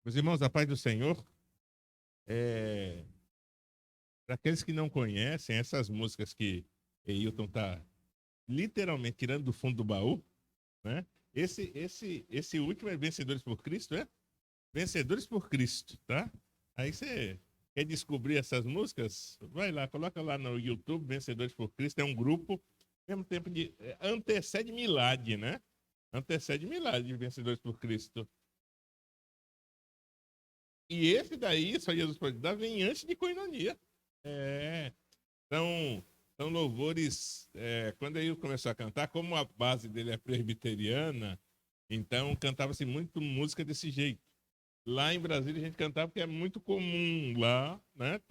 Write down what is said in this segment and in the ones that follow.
Meus irmãos, a paz do Senhor, para aqueles que não conhecem, essas músicas que Eilton está literalmente tirando do fundo do baú, né? Esse último é Vencedores por Cristo, é? Vencedores por Cristo, tá? Aí você quer descobrir essas músicas? Vai lá, coloca lá no YouTube, Vencedores por Cristo, é um grupo, ao mesmo tempo de... antecede Milad, né? Antecede Milad de Vencedores por Cristo. E esse daí, só Jesus pode dar, vem antes de Koinonia. São louvores. Quando ele começou a cantar, como a base dele é presbiteriana, então cantava-se muito música desse jeito. Lá em Brasília a gente cantava porque é muito comum lá, né?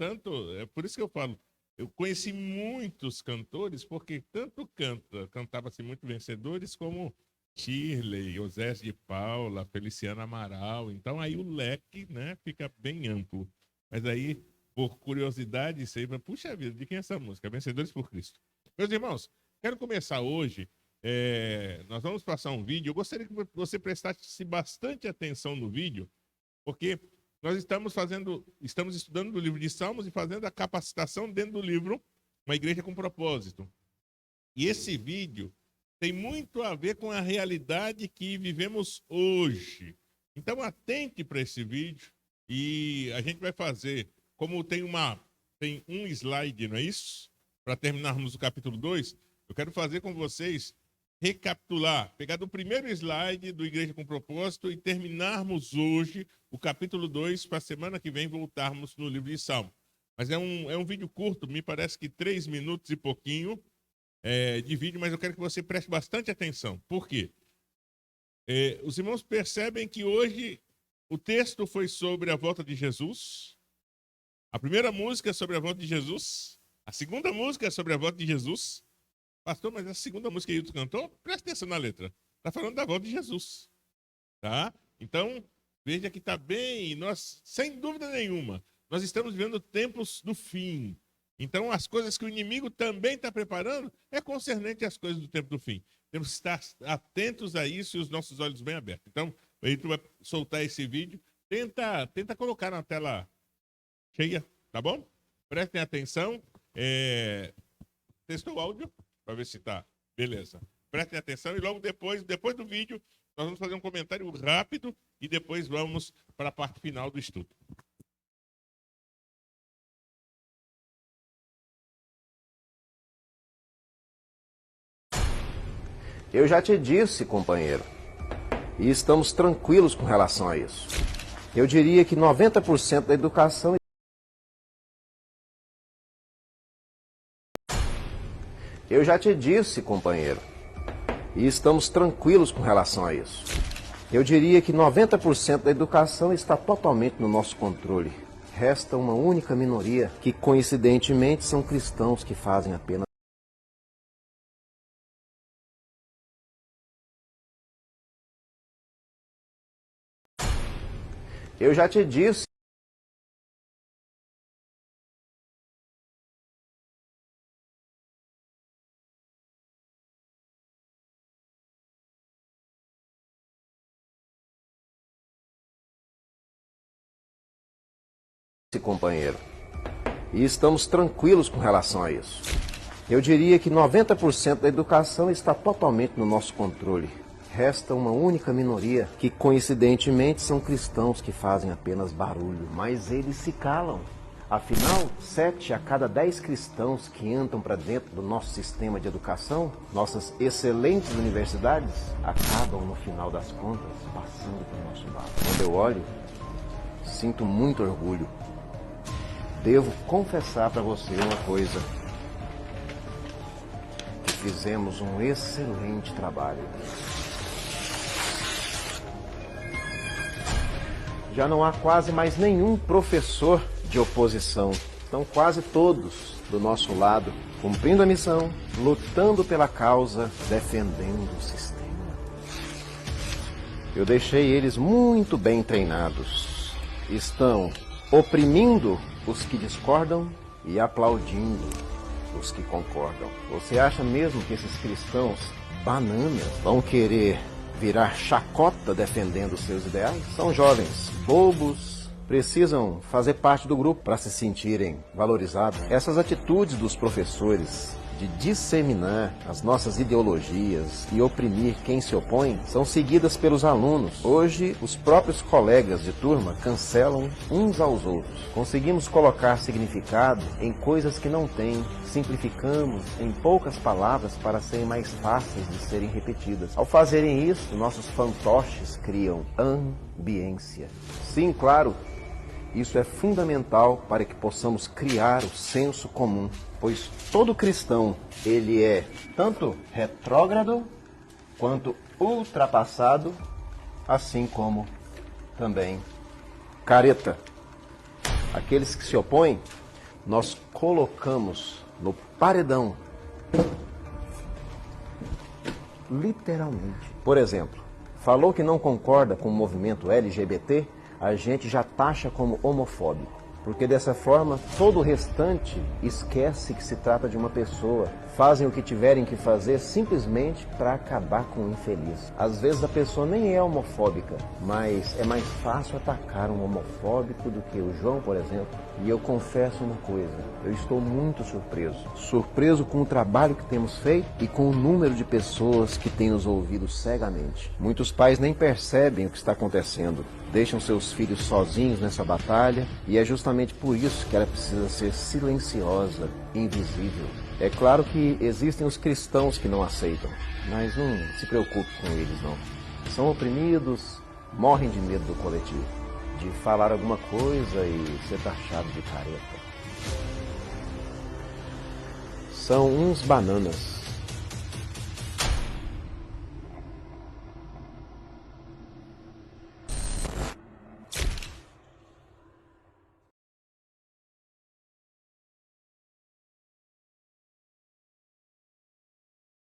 É por isso que eu falo, eu conheci muitos cantores, porque tanto cantava-se muito Vencedores, como Shirley, Osés de Paula, Feliciana Amaral. Então aí o leque, né, fica bem amplo. Mas aí, por curiosidade, você vai, puxa vida, de quem é essa música? Vencedores por Cristo. Meus irmãos, quero começar hoje. Nós vamos passar um vídeo. Eu gostaria que você prestasse bastante atenção no vídeo, porque nós estamos estudando o livro de Salmos e fazendo a capacitação dentro do livro Uma Igreja com Propósito. E esse vídeo tem muito a ver com a realidade que vivemos hoje. Então, atente para esse vídeo e a gente vai fazer, como tem um slide, não é isso? Para terminarmos o capítulo 2, eu quero fazer com vocês recapitular, pegar do primeiro slide do Igreja com Propósito e terminarmos hoje o capítulo 2 para a semana que vem voltarmos no livro de Salmo. Mas é um vídeo curto, me parece que 3 minutos e pouquinho de vídeo, mas eu quero que você preste bastante atenção. Por quê? Os irmãos percebem que hoje o texto foi sobre a volta de Jesus. A primeira música é sobre a volta de Jesus. A segunda música é sobre a volta de Jesus. Pastor, mas a segunda música que o Hilton cantou, presta atenção na letra. Está falando da volta de Jesus. Tá? Então, veja que está bem, e nós, sem dúvida nenhuma, nós estamos vivendo tempos do fim. Então, as coisas que o inimigo também está preparando é concernente às coisas do tempo do fim. Temos que estar atentos a isso e os nossos olhos bem abertos. Então, o Hilton vai soltar esse vídeo. Tenta colocar na tela cheia, tá bom? Prestem atenção. Testou o áudio? Para ver se tá. Beleza. Prestem atenção e logo depois do vídeo, nós vamos fazer um comentário rápido e depois vamos para a parte final do estudo. Eu já te disse, companheiro, e estamos tranquilos com relação a isso. Eu diria que 90% da educação... Eu já te disse, companheiro, e estamos tranquilos com relação a isso. Eu diria que 90% da educação está totalmente no nosso controle. Resta uma única minoria, que coincidentemente são cristãos que fazem apenas... Eu já te disse. Companheiro, e estamos tranquilos com relação a isso. Eu diria que 90% da educação está totalmente no nosso controle. Resta uma única minoria, que coincidentemente são cristãos que fazem apenas barulho, mas eles se calam. Afinal, 7 a cada 10 cristãos que entram para dentro do nosso sistema de educação, nossas excelentes universidades, acabam no final das contas passando pelo nosso lado. Quando eu olho, sinto muito orgulho. Devo confessar para você uma coisa, que fizemos um excelente trabalho. Já não há quase mais nenhum professor de oposição. Estão quase todos do nosso lado, cumprindo a missão, lutando pela causa, defendendo o sistema. Eu deixei eles muito bem treinados. Estão oprimindo os que discordam e aplaudindo os que concordam. Você acha mesmo que esses cristãos bananas vão querer virar chacota defendendo seus ideais? São jovens, bobos, precisam fazer parte do grupo para se sentirem valorizados. Essas atitudes dos professores de disseminar as nossas ideologias e oprimir quem se opõe são seguidas pelos alunos. Hoje, os próprios colegas de turma cancelam uns aos outros. Conseguimos colocar significado em coisas que não têm, simplificamos em poucas palavras para serem mais fáceis de serem repetidas. Ao fazerem isso, nossos fantoches criam ambiência. Sim, claro, isso é fundamental para que possamos criar o senso comum, pois todo cristão, ele é tanto retrógrado quanto ultrapassado, assim como também careta. Aqueles que se opõem, nós colocamos no paredão, literalmente. Por exemplo, falou que não concorda com o movimento LGBT, a gente já taxa como homofóbico, porque dessa forma todo o restante esquece que se trata de uma pessoa. Fazem o que tiverem que fazer simplesmente para acabar com o infeliz. Às vezes a pessoa nem é homofóbica, mas é mais fácil atacar um homofóbico do que o João, por exemplo. E eu confesso uma coisa, eu estou muito surpreso. Surpreso com o trabalho que temos feito e com o número de pessoas que têm nos ouvido cegamente. Muitos pais nem percebem o que está acontecendo, deixam seus filhos sozinhos nessa batalha, e é justamente por isso que ela precisa ser silenciosa, invisível. É claro que existem os cristãos que não aceitam, mas não se preocupe com eles, não. São oprimidos, morrem de medo do coletivo, de falar alguma coisa e ser taxado de careta. São uns bananas.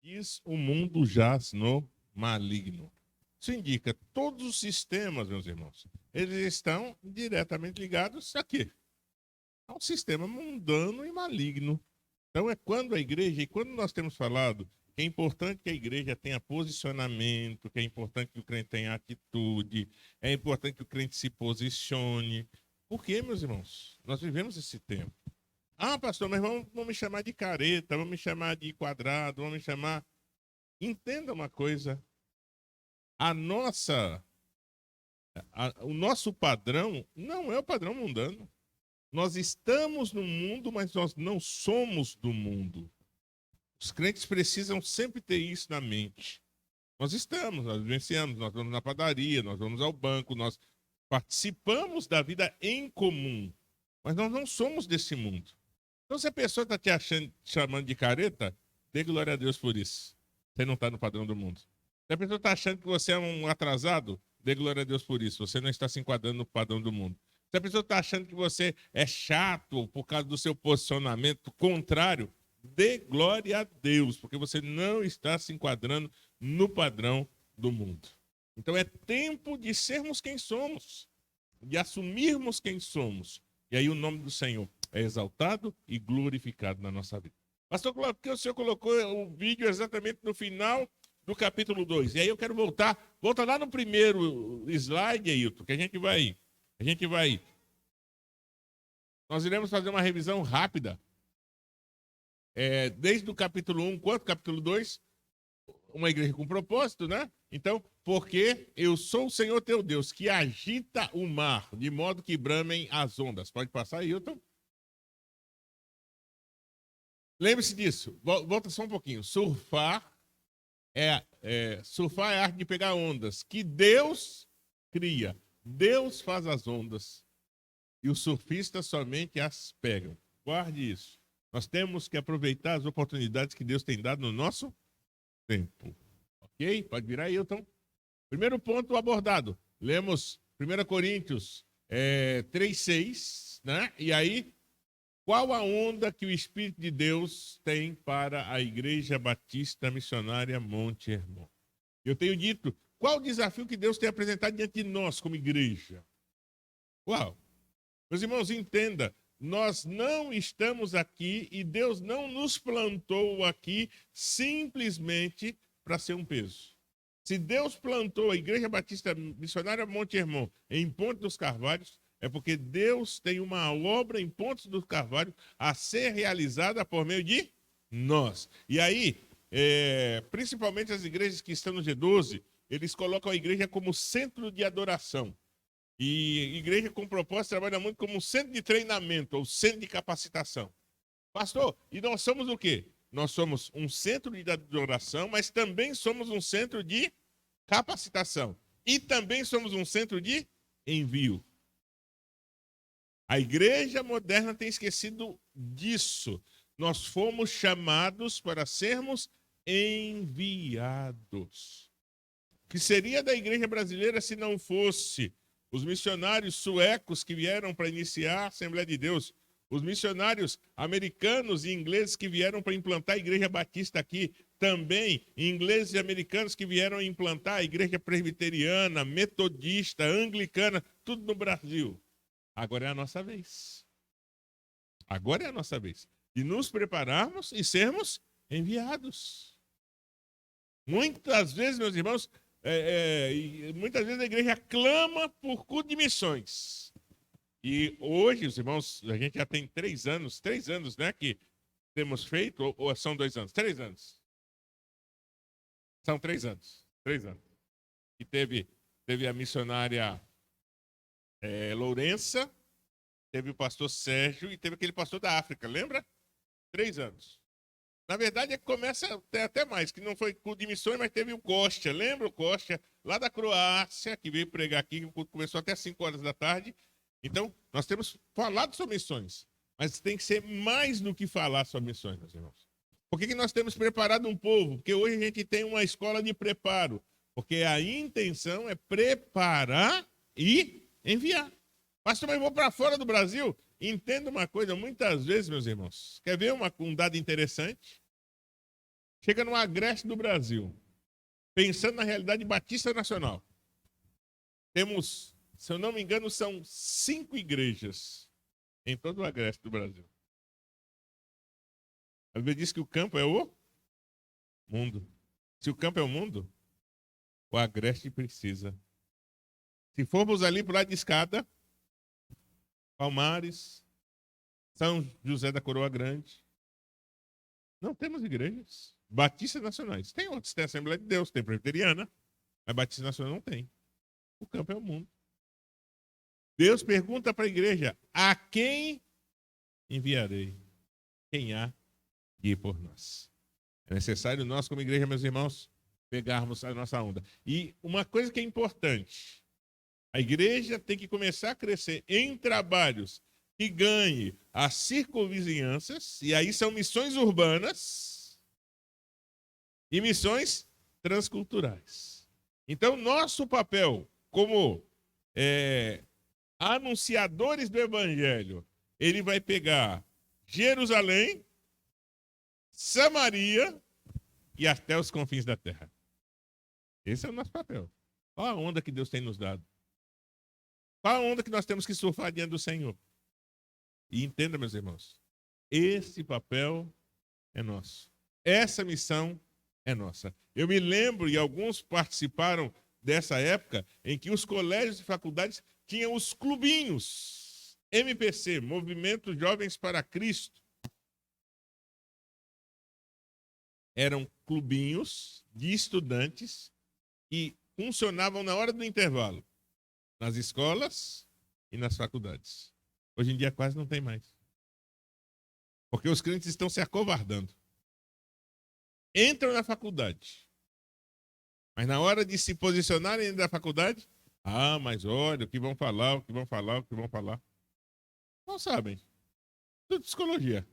Diz: o mundo jaz no maligno. Isso indica todos os sistemas, meus irmãos, eles estão diretamente ligados a quê? A um sistema mundano e maligno. Então é quando a igreja, e quando nós temos falado que é importante que a igreja tenha posicionamento, que é importante que o crente tenha atitude, é importante que o crente se posicione. Por quê, meus irmãos? Nós vivemos esse tempo. Ah, pastor, mas vão me chamar de careta, vão me chamar de quadrado, vão me chamar... Entenda uma coisa. O nosso padrão não é o padrão mundano. Nós estamos no mundo, mas nós não somos do mundo. Os crentes precisam sempre ter isso na mente. Nós vivenciamos, nós vamos na padaria, nós vamos ao banco, nós participamos da vida em comum, mas nós não somos desse mundo. Então, se a pessoa está te chamando de careta, dê glória a Deus por isso. Você não está no padrão do mundo. Se a pessoa está achando que você é um atrasado, dê glória a Deus por isso. Você não está se enquadrando no padrão do mundo. Se a pessoa está achando que você é chato por causa do seu posicionamento contrário, dê glória a Deus, porque você não está se enquadrando no padrão do mundo. Então é tempo de sermos quem somos, de assumirmos quem somos. E aí o nome do Senhor é exaltado e glorificado na nossa vida. Pastor Cláudio, por que o senhor colocou o vídeo exatamente no final do capítulo 2? E aí eu quero volta lá no primeiro slide, Ailton, que a gente vai... Nós iremos fazer uma revisão rápida. Desde o capítulo 1 quanto o capítulo 2, uma igreja com propósito, né? Então, porque eu sou o Senhor teu Deus, que agita o mar, de modo que bramem as ondas. Pode passar, Ailton? Lembre-se disso. Volta só um pouquinho. Surfar é a arte de pegar ondas, que Deus cria. Deus faz as ondas e os surfistas somente as pegam. Guarde isso. Nós temos que aproveitar as oportunidades que Deus tem dado no nosso tempo. Ok? Pode virar, Ailton. Primeiro ponto abordado. Lemos 1 Coríntios 3:6, né? E aí, qual a onda que o Espírito de Deus tem para a Igreja Batista Missionária Monte Hermon? Eu tenho dito, qual o desafio que Deus tem apresentado diante de nós como igreja? Qual? Meus irmãos, entenda, nós não estamos aqui e Deus não nos plantou aqui simplesmente para ser um peso. Se Deus plantou a Igreja Batista Missionária Monte Hermon em Ponte dos Carvalhos, é porque Deus tem uma obra em Ponte dos Carvalhos a ser realizada por meio de nós. E aí, principalmente as igrejas que estão no G12, eles colocam a igreja como centro de adoração. E igreja com propósito trabalha muito como um centro de treinamento ou centro de capacitação. Pastor, e nós somos o quê? Nós somos um centro de adoração, mas também somos um centro de capacitação. E também somos um centro de envio. A igreja moderna tem esquecido disso. Nós fomos chamados para sermos enviados. O que seria da igreja brasileira se não fosse os missionários suecos que vieram para iniciar a Assembleia de Deus, os missionários americanos e ingleses que vieram para implantar a Igreja Batista aqui, também ingleses e americanos que vieram implantar a Igreja Presbiteriana, Metodista, Anglicana, tudo no Brasil. Agora é a nossa vez. Agora é a nossa vez de nos prepararmos e sermos enviados. Muitas vezes, meus irmãos, muitas vezes a igreja clama por culto de missões. E hoje, os irmãos, a gente já tem 3 anos, né, que temos feito, ou são 2 anos? 3 anos. São 3 anos. 3 anos. E teve a missionária Lourença, teve o pastor Sérgio e teve aquele pastor da África, lembra? 3 anos. Na verdade, começa até mais, que não foi culto de missões, mas teve o Costa, lembra o Costa, lá da Croácia, que veio pregar aqui, o culto começou até 5 horas da tarde. Então, nós temos falado sobre missões, mas tem que ser mais do que falar sobre missões, meus irmãos. Por que nós temos preparado um povo? Porque hoje a gente tem uma escola de preparo, porque a intenção é preparar e enviar. Pastor, mas eu vou para fora do Brasil? Entenda uma coisa, muitas vezes, meus irmãos, quer ver um dado interessante? Chega no agreste do Brasil, pensando na realidade batista nacional. Temos, se eu não me engano, são 5 igrejas em todo o agreste do Brasil. A Bíblia diz que o campo é o mundo. Se o campo é o mundo, o agreste precisa. Se formos ali para o lado de escada, Palmares, São José da Coroa Grande, não temos igrejas batistas nacionais. Tem outros, tem a Assembleia de Deus, tem Presbiteriana, mas Batista Nacional não tem. O campo é o mundo. Deus pergunta para a igreja: a quem enviarei? Quem há de ir por nós? É necessário nós, como igreja, meus irmãos, pegarmos a nossa onda. E uma coisa que é importante: a igreja tem que começar a crescer em trabalhos que ganhe as circunvizinhanças, e aí são missões urbanas e missões transculturais. Então, nosso papel como anunciadores do evangelho, ele vai pegar Jerusalém, Samaria e até os confins da terra. Esse é o nosso papel. Qual a onda que Deus tem nos dado? Qual a onda que nós temos que surfar diante do Senhor? E entenda, meus irmãos, esse papel é nosso. Essa missão é nossa. Eu me lembro, e alguns participaram dessa época, em que os colégios e faculdades tinham os clubinhos. MPC, Movimento Jovens para Cristo. Eram clubinhos de estudantes que funcionavam na hora do intervalo, nas escolas e nas faculdades. Hoje em dia quase não tem mais. Porque os crentes estão se acovardando. Entram na faculdade, mas na hora de se posicionarem dentro da faculdade, mas olha, o que vão falar, o que vão falar, o que vão falar. Não sabem. Tudo psicologia.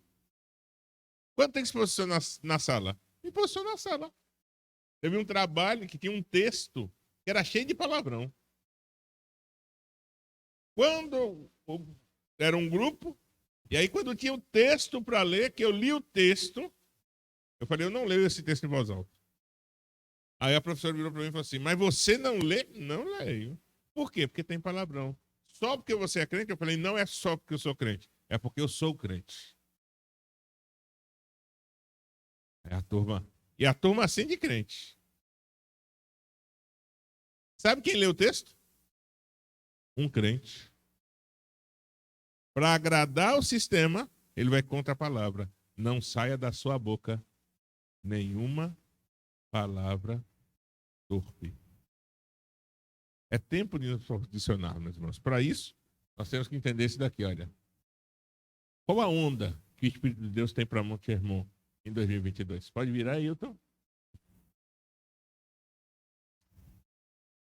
Quando tem que se posicionar na sala? Me posicionou na sala. Teve um trabalho que tinha um texto que era cheio de palavrão. Quando era um grupo, e aí quando tinha o texto para ler, que eu li o texto, eu falei, eu não leio esse texto em voz alta. Aí a professora virou para mim e falou assim, mas você não lê? Não leio. Por quê? Porque tem palavrão. Só porque você é crente? Eu falei, não é só porque eu sou crente, é porque eu sou crente. É a turma. E a turma assim de crente. Sabe quem lê o texto? Um crente. Para agradar o sistema, ele vai contra a palavra. Não saia da sua boca nenhuma palavra torpe. É tempo de nos posicionar, meus irmãos. Para isso, nós temos que entender isso daqui, olha. Qual a onda que o Espírito de Deus tem para Monte Hermon em 2022? Pode virar, Ailton?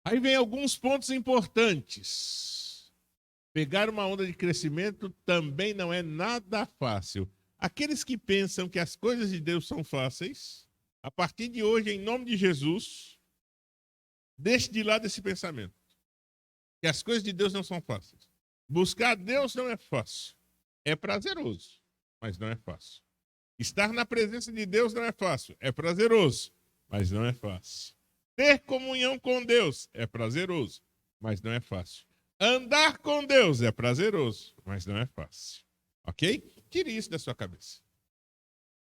Aí vem alguns pontos importantes. Pegar uma onda de crescimento também não é nada fácil. Aqueles que pensam que as coisas de Deus são fáceis, a partir de hoje, em nome de Jesus, deixe de lado esse pensamento. Que as coisas de Deus não são fáceis. Buscar a Deus não é fácil. É prazeroso, mas não é fácil. Estar na presença de Deus não é fácil. É prazeroso, mas não é fácil. Ter comunhão com Deus é prazeroso, mas não é fácil. Andar com Deus é prazeroso, mas não é fácil. Ok? Tire isso da sua cabeça.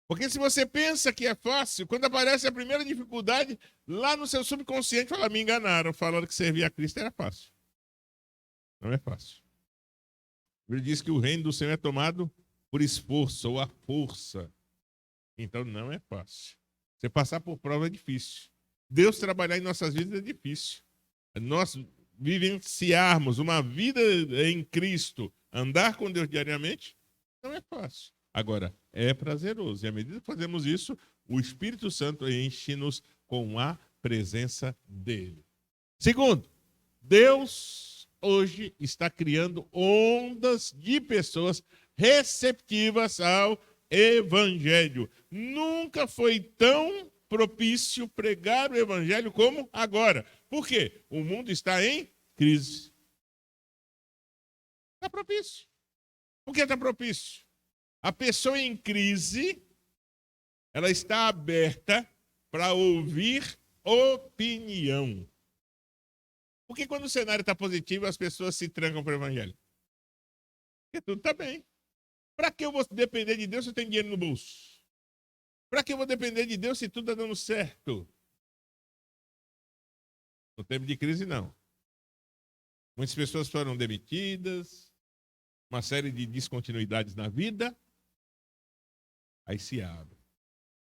Porque se você pensa que é fácil, quando aparece a primeira dificuldade, lá no seu subconsciente fala, me enganaram, falaram que servir a Cristo era fácil. Não é fácil. Ele diz que o reino do Senhor é tomado por esforço ou à força. Então não é fácil. Você passar por prova é difícil. Deus trabalhar em nossas vidas é difícil. Nós vivenciarmos uma vida em Cristo, andar com Deus diariamente, não é fácil. Agora, é prazeroso. E à medida que fazemos isso, o Espírito Santo enche-nos com a presença dele. Segundo, Deus hoje está criando ondas de pessoas receptivas ao Evangelho. Nunca foi tão propício pregar o Evangelho como agora. Por quê? O mundo está em crise. Está propício. Por que está propício? A pessoa em crise, ela está aberta para ouvir opinião. Porque quando o cenário está positivo, as pessoas se trancam para o Evangelho. Porque tudo está bem. Para que eu vou depender de Deus se eu tenho dinheiro no bolso? Para que eu vou depender de Deus se tudo está dando certo? No tempo de crise, não. Muitas pessoas foram demitidas, uma série de descontinuidades na vida, aí se abre.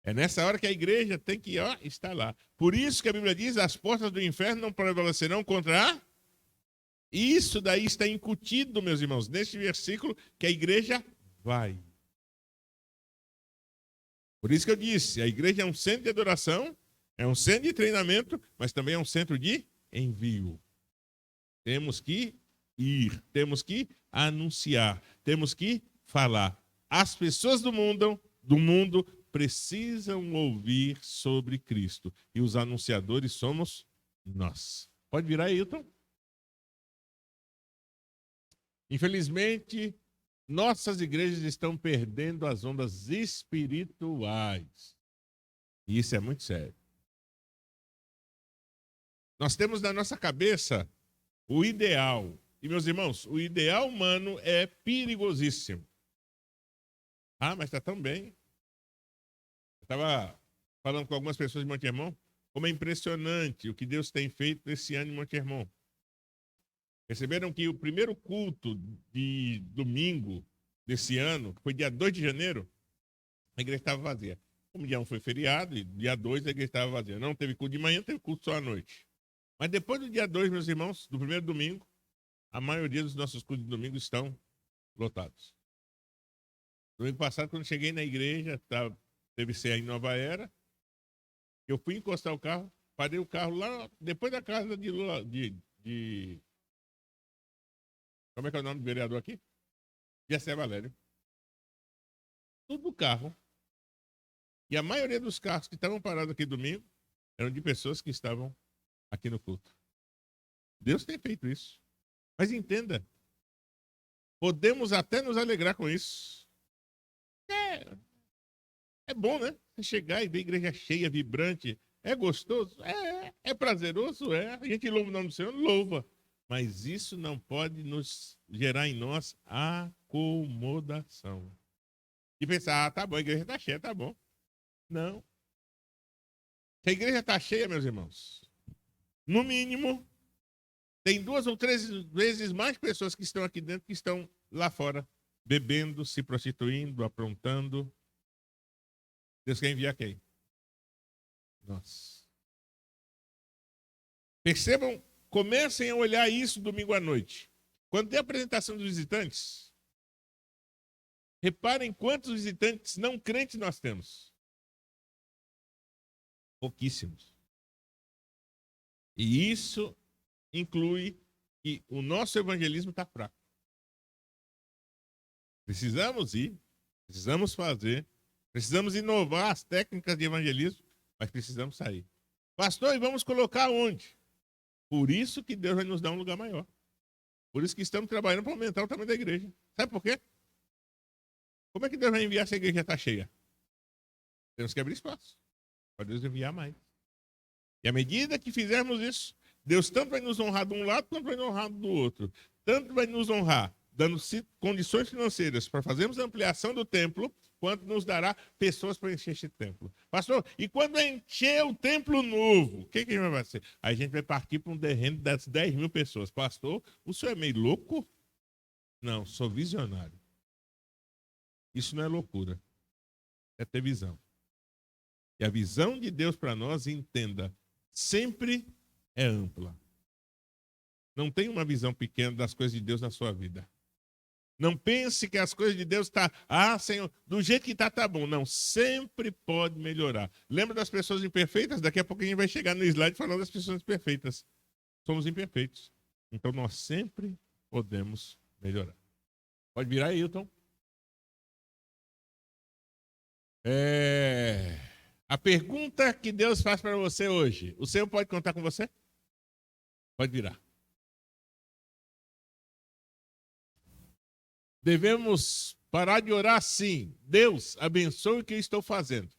É nessa hora que a igreja tem que estar lá. Por isso que a Bíblia diz, as portas do inferno não prevalecerão contra a... Isso daí está incutido, meus irmãos, neste versículo, que a igreja vai. Por isso que eu disse, a igreja é um centro de adoração, é um centro de treinamento, mas também é um centro de envio. Temos que ir, temos que anunciar, temos que falar. As pessoas do mundo precisam ouvir sobre Cristo. E os anunciadores somos nós. Pode virar, Ailton? Infelizmente, nossas igrejas estão perdendo as ondas espirituais. E isso é muito sério. Nós temos na nossa cabeça o ideal. E, meus irmãos, o ideal humano é perigosíssimo. Ah, mas está tão bem. Eu estava falando com algumas pessoas de Monte Hermon, como é impressionante o que Deus tem feito esse ano em Monte Hermon. Perceberam que o primeiro culto de domingo desse ano, que foi dia 2 de janeiro, a igreja estava vazia. Como dia 1 foi feriado, e dia 2 a igreja estava vazia. Não teve culto de manhã, teve culto só à noite. Mas depois do dia 2, meus irmãos, do primeiro domingo, a maioria dos nossos cultos de domingo estão lotados. Domingo passado, quando cheguei na igreja, teve ceia em Nova Era, eu fui encostar o carro, parei o carro lá, depois da casa de como é que é o nome do vereador aqui? Jessé Valério. Tudo no carro. E a maioria dos carros que estavam parados aqui domingo eram de pessoas que estavam aqui no culto. Deus tem feito isso. Mas entenda, podemos até nos alegrar com isso. É bom, né? Você chegar e ver a igreja cheia, vibrante. É gostoso? É prazeroso? É. A gente louva o nome do Senhor? Louva. Mas isso não pode nos gerar em nós acomodação. E pensar, tá bom, a igreja está cheia, tá bom. Não. Se a igreja está cheia, meus irmãos, no mínimo, tem 2 ou 3 vezes mais pessoas que estão aqui dentro que estão lá fora, bebendo, se prostituindo, aprontando. Deus quer enviar quem? Nós. Percebam, comecem a olhar isso domingo à noite. Quando tem a apresentação dos visitantes, reparem quantos visitantes não crentes nós temos. Pouquíssimos. E isso inclui que o nosso evangelismo está fraco. Precisamos ir, precisamos fazer, precisamos inovar as técnicas de evangelismo, mas precisamos sair. Pastor, e vamos colocar onde? Por isso que Deus vai nos dar um lugar maior. Por isso que estamos trabalhando para aumentar o tamanho da igreja. Sabe por quê? Como é que Deus vai enviar se a igreja está cheia? Temos que abrir espaço para Deus enviar mais. E à medida que fizermos isso, Deus tanto vai nos honrar de um lado, quanto vai nos honrar do outro. Tanto vai nos honrar dando condições financeiras para fazermos a ampliação do templo, quanto nos dará pessoas para encher esse templo. Pastor, e quando encher o templo novo, o que a gente vai fazer? Aí a gente vai partir para um terreno das 10 mil pessoas. Pastor, o senhor é meio louco? Não, sou visionário. Isso não é loucura, é ter visão. E a visão de Deus para nós, entenda, sempre é ampla. Não tem uma visão pequena das coisas de Deus na sua vida. Não pense que as coisas de Deus estão, Senhor, do jeito que está, tá bom. Não, sempre pode melhorar. Lembra das pessoas imperfeitas? Daqui a pouco a gente vai chegar no slide falando das pessoas perfeitas. Somos imperfeitos. Então nós sempre podemos melhorar. Pode virar aí, Hilton. A pergunta que Deus faz para você hoje, o Senhor pode contar com você? Pode virar. Devemos parar de orar assim. Deus, abençoe o que eu estou fazendo.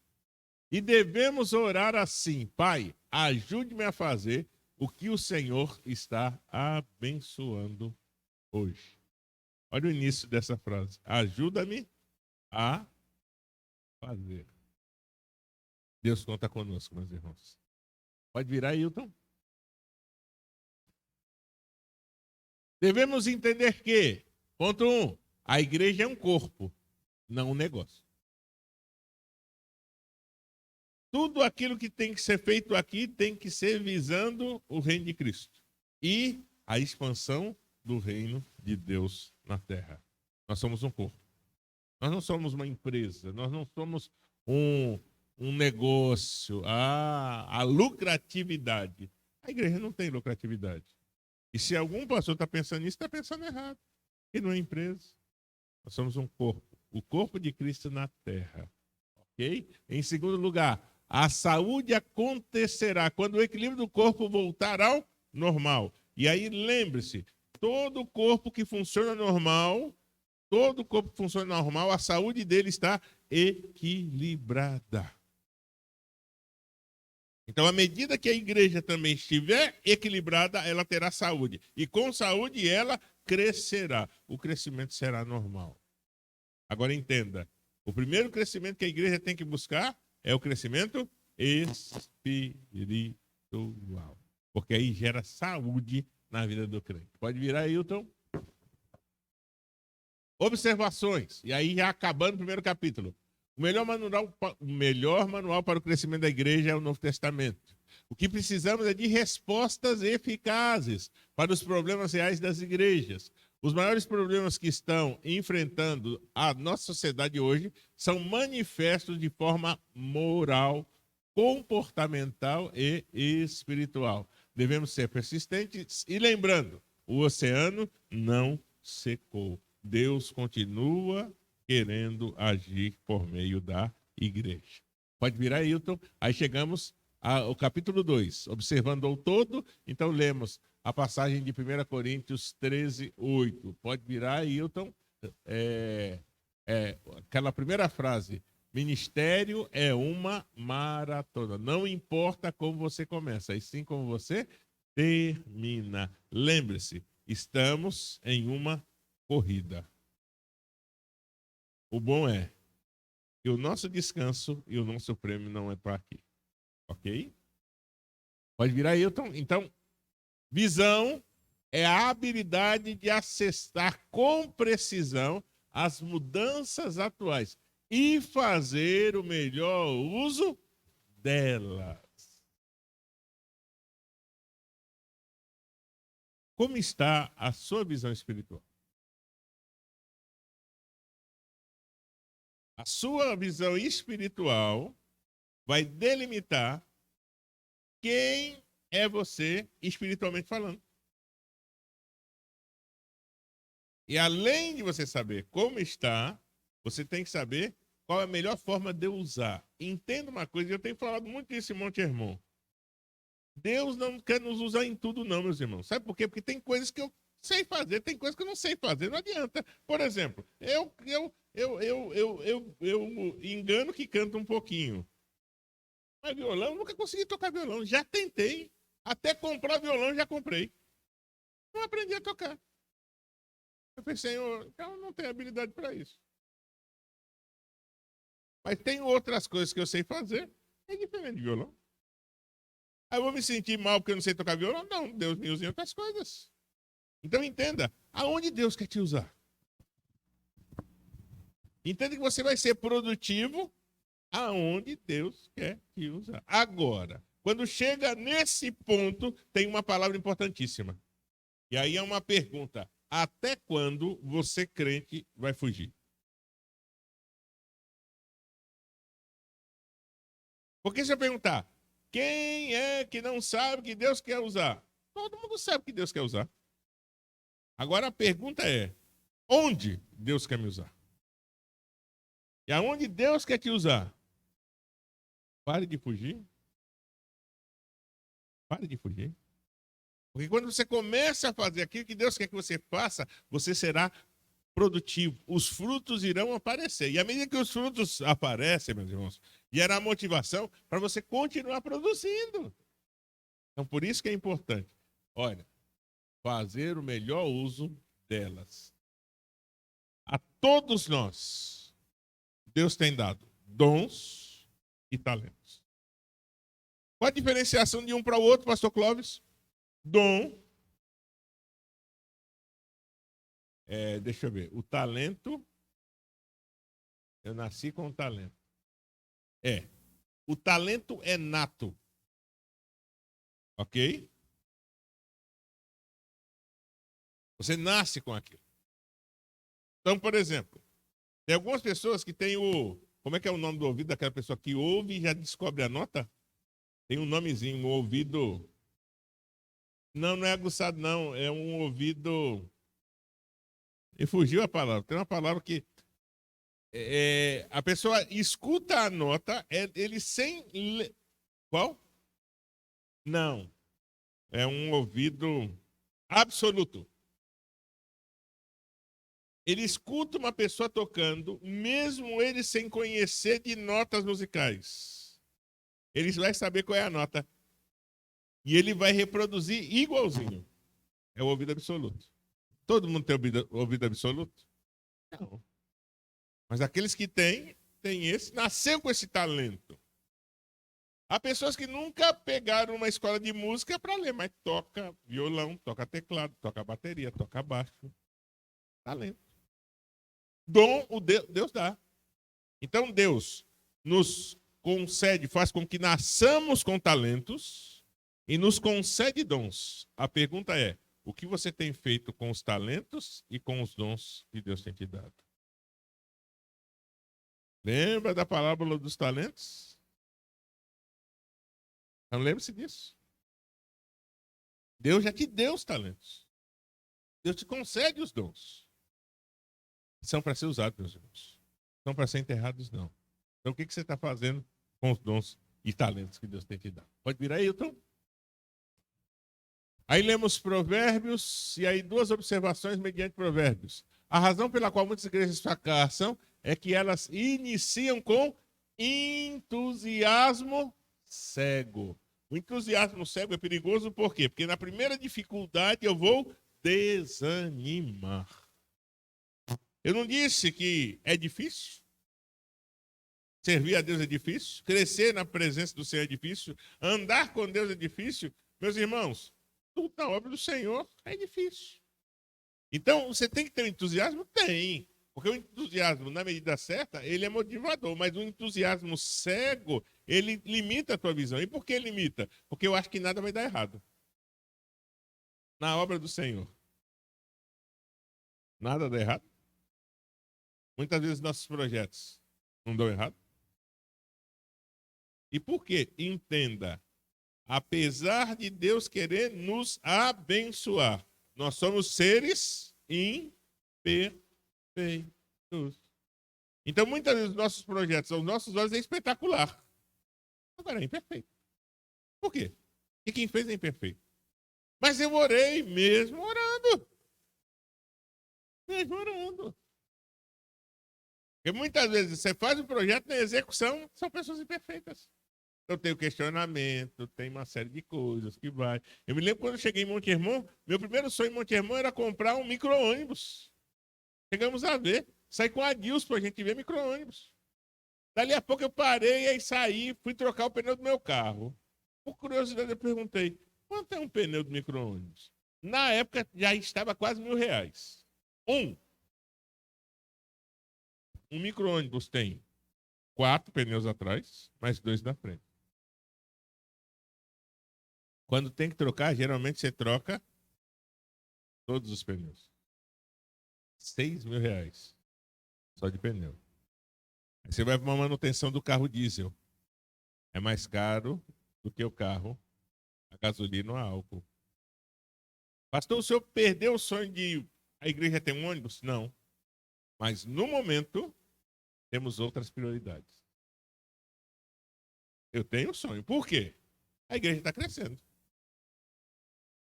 E devemos orar assim. Pai, ajude-me a fazer o que o Senhor está abençoando hoje. Olha o início dessa frase. Ajuda-me a fazer. Deus conta conosco, meus irmãos. Pode virar, Hilton. Devemos entender que, ponto 1, a igreja é um corpo, não um negócio. Tudo aquilo que tem que ser feito aqui tem que ser visando o reino de Cristo e a expansão do reino de Deus na terra. Nós somos um corpo. Nós não somos uma empresa, nós não somos um negócio. A lucratividade. A igreja não tem lucratividade. E se algum pastor está pensando nisso, está pensando errado. E não é empresa. Nós somos um corpo. O corpo de Cristo na terra. Ok? Em segundo lugar, a saúde acontecerá quando o equilíbrio do corpo voltar ao normal. E aí, lembre-se, todo corpo que funciona normal, a saúde dele está equilibrada. Então, à medida que a igreja também estiver equilibrada, ela terá saúde. E com saúde, ela crescerá. O crescimento será normal. Agora, entenda. O primeiro crescimento que a igreja tem que buscar é o crescimento espiritual. Porque aí gera saúde na vida do crente. Pode virar, Hilton. Observações. E aí, já acabando o primeiro capítulo. O melhor manual para o crescimento da igreja é o Novo Testamento. O que precisamos é de respostas eficazes para os problemas reais das igrejas. Os maiores problemas que estão enfrentando a nossa sociedade hoje são manifestos de forma moral, comportamental e espiritual. Devemos ser persistentes e lembrando, o oceano não secou. Deus continua querendo agir por meio da igreja. Pode virar, Hilton. Aí chegamos ao capítulo 2. Observando o todo, então lemos a passagem de 1 Coríntios 13, 8. Pode virar, Hilton. Aquela primeira frase. Ministério é uma maratona. Não importa como você começa, e sim como você termina. Lembre-se, estamos em uma corrida. O bom é que o nosso descanso e o nosso prêmio não é para aqui. Ok? Pode virar Ailton. Então, visão é a habilidade de acessar com precisão as mudanças atuais e fazer o melhor uso delas. Como está a sua visão espiritual? A sua visão espiritual vai delimitar quem é você espiritualmente falando. E além de você saber como está, você tem que saber qual é a melhor forma de usar. Entenda uma coisa, eu tenho falado muito isso em Monte Hermon. Deus não quer nos usar em tudo não, meus irmãos. Sabe por quê? Porque tem coisas que eu sei fazer, tem coisas que eu não sei fazer, não adianta. Por exemplo, eu engano que canto um pouquinho. Mas violão, eu nunca consegui tocar violão. Já tentei. Até comprar violão, já comprei. Não aprendi a tocar. Eu falei, Senhor, então eu não tenho habilidade para isso. Mas tem outras coisas que eu sei fazer, é diferente de violão. Aí eu vou me sentir mal porque eu não sei tocar violão? Não, Deus me usa em outras coisas. Então entenda, aonde Deus quer te usar? Entenda que você vai ser produtivo aonde Deus quer te usar. Agora, quando chega nesse ponto, tem uma palavra importantíssima. E aí é uma pergunta. Até quando você, crente, vai fugir? Porque se eu perguntar, quem é que não sabe que Deus quer usar? Todo mundo sabe que Deus quer usar. Agora a pergunta é, onde Deus quer me usar? E aonde Deus quer te usar? Pare de fugir. Pare de fugir. Porque quando você começa a fazer aquilo que Deus quer que você faça, você será produtivo. Os frutos irão aparecer. E à medida que os frutos aparecem, meus irmãos, gera motivação para você continuar produzindo. Então, por isso que é importante. Olha, fazer o melhor uso delas. A todos nós, Deus tem dado dons e talentos. Qual a diferenciação de um para o outro, pastor Clóvis? Dom. Deixa eu ver. O talento. Eu nasci com o talento. O talento é nato. Ok? Você nasce com aquilo. Então, por exemplo, tem algumas pessoas que têm o... Como é que é o nome do ouvido daquela pessoa que ouve e já descobre a nota? Tem um nomezinho, um ouvido... Não, não é aguçado, não. É um ouvido... E fugiu a palavra. Tem uma palavra que... a pessoa escuta a nota, ele sem... Qual? Não. É um ouvido absoluto. Ele escuta uma pessoa tocando, mesmo ele sem conhecer de notas musicais. Ele vai saber qual é a nota. E ele vai reproduzir igualzinho. É o ouvido absoluto. Todo mundo tem ouvido absoluto? Não. Mas aqueles que têm esse, nasceu com esse talento. Há pessoas que nunca pegaram uma escola de música para ler, mas toca violão, toca teclado, toca bateria, toca baixo. Talento. Dom, Deus dá. Então Deus nos concede, faz com que nasçamos com talentos e nos concede dons. A pergunta é, o que você tem feito com os talentos e com os dons que Deus tem te dado? Lembra da parábola dos talentos? Não lembre-se disso. Deus já te deu os talentos. Deus te concede os dons. São para ser usados, meus irmãos. São para ser enterrados, não. Então, o que você está fazendo com os dons e talentos que Deus tem te dado? Pode virar aí, Hilton? Aí lemos Provérbios, e aí duas observações mediante Provérbios. A razão pela qual muitas igrejas fracassam é que elas iniciam com entusiasmo cego. O entusiasmo cego é perigoso por quê? Porque na primeira dificuldade eu vou desanimar. Eu não disse que é difícil? Servir a Deus é difícil. Crescer na presença do Senhor é difícil. Andar com Deus é difícil. Meus irmãos, tudo na obra do Senhor é difícil. Então, você tem que ter um entusiasmo? Tem. Porque o entusiasmo, na medida certa, ele é motivador. Mas o entusiasmo cego, ele limita a tua visão. E por que limita? Porque eu acho que nada vai dar errado na obra do Senhor. Nada dá errado. Muitas vezes nossos projetos não dão errado. E por quê? Entenda. Apesar de Deus querer nos abençoar, nós somos seres imperfeitos. Então, muitas vezes, os nossos projetos, aos nossos olhos, é espetacular. Agora, é imperfeito. Por quê? E quem fez é imperfeito. Mas eu orei mesmo orando. Mesmo orando. Porque muitas vezes você faz um projeto na execução, são pessoas imperfeitas. Então tem o questionamento, tem uma série de coisas que vai. Eu me lembro quando eu cheguei em Monte Hermon, meu primeiro sonho em Monte Hermon era comprar um micro-ônibus. Chegamos a ver, saí com a Dilson pra gente ver micro-ônibus. Dali a pouco eu parei, aí saí, fui trocar o pneu do meu carro. Por curiosidade eu perguntei, quanto é um pneu do micro-ônibus? Na época já estava quase R$1.000. Um micro-ônibus tem 4 pneus atrás, mais 2 na frente. Quando tem que trocar, geralmente você troca todos os pneus. R$6.000 só de pneu. Aí você vai para uma manutenção do carro diesel. É mais caro do que o carro a gasolina ou a álcool. Pastor, o senhor perdeu o sonho de a igreja ter um ônibus? Não. Mas no momento temos outras prioridades. Eu tenho um sonho. Por quê? A igreja está crescendo.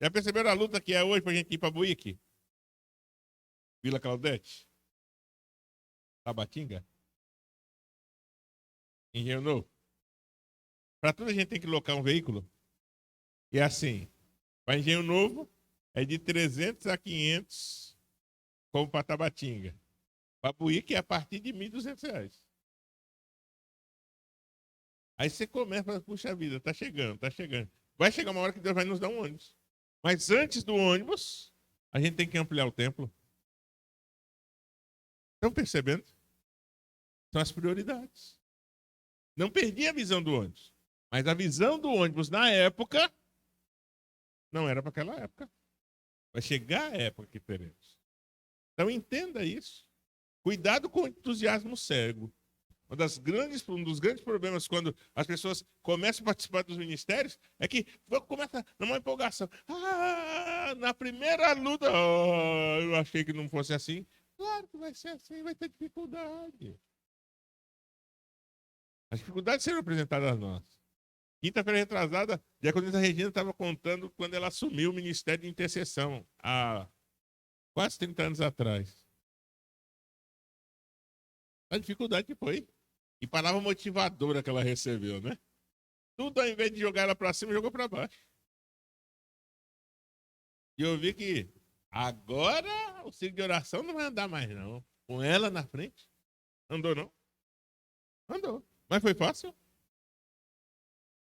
Já perceberam a luta que é hoje para a gente ir para Buíque? Vila Claudete? Tabatinga? Engenho Novo? Para tudo a gente tem que locar um veículo. E é assim, para Engenho Novo é de 300 a 500, como para Tabatinga. Para Buíque é a partir de R$1.200. Aí você começa, puxa vida, tá chegando, tá chegando. Vai chegar uma hora que Deus vai nos dar um ônibus. Mas antes do ônibus, a gente tem que ampliar o templo. Estão percebendo? São as prioridades. Não perdi a visão do ônibus. Mas a visão do ônibus na época não era para aquela época. Vai chegar a época que teremos. Então entenda isso. Cuidado com o entusiasmo cego. Um dos grandes problemas quando as pessoas começam a participar dos ministérios é que começa numa empolgação. Na primeira luta, eu achei que não fosse assim. Claro que vai ser assim, vai ter dificuldade. As dificuldades serão apresentadas a nós. Quinta-feira retrasada, a diaconisa Regina estava contando quando ela assumiu o ministério de intercessão, há quase 30 anos atrás. A dificuldade que foi. E palavra motivadora que ela recebeu, né? Tudo ao invés de jogar ela para cima, jogou para baixo. E eu vi que agora o ciclo de oração não vai andar mais, não. Com ela na frente. Andou, não? Andou. Mas foi fácil?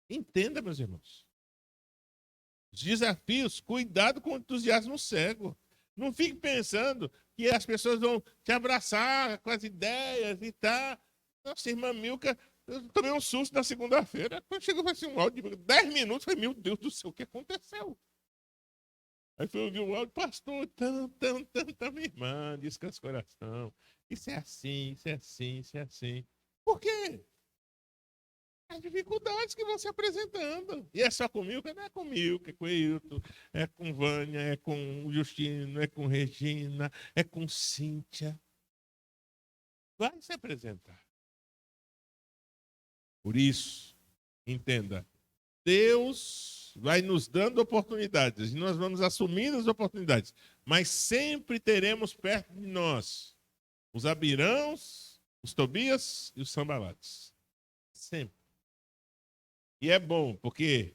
Entenda, meus irmãos. Os desafios, cuidado com o entusiasmo cego. Não fique pensando que as pessoas vão te abraçar com as ideias e tal. Nossa, irmã Milka, eu tomei um susto na segunda-feira. Quando chegou, vai ser um áudio de 10 minutos. Falei, meu Deus do céu, o que aconteceu? Aí foi ouvir o áudio, pastor, minha irmã, descansa o coração. Isso é assim, isso é assim, isso é assim. Por quê? As dificuldades que vão se apresentando. E é só com Milka? Não é com Milka, é com Hilton, é com Vânia, é com Justino, é com Regina, é com Cíntia. Vai se apresentar. Por isso, entenda, Deus vai nos dando oportunidades e nós vamos assumindo as oportunidades, mas sempre teremos perto de nós os Abirãos, os Tobias e os Sambalates. Sempre. E é bom, porque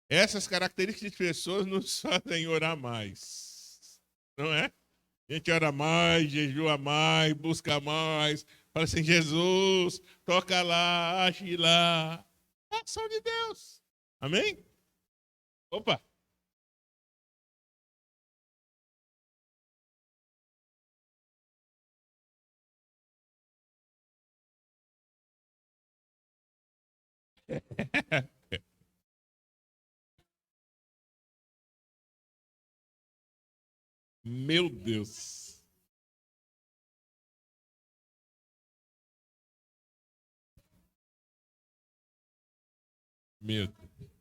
essas características de pessoas nos fazem orar mais. Não é? A gente ora mais, jejua mais, busca mais, Fala assim, Jesus, toca lá, age lá. É a ação de Deus. Amém? Opa! Meu Deus. Meu Deus.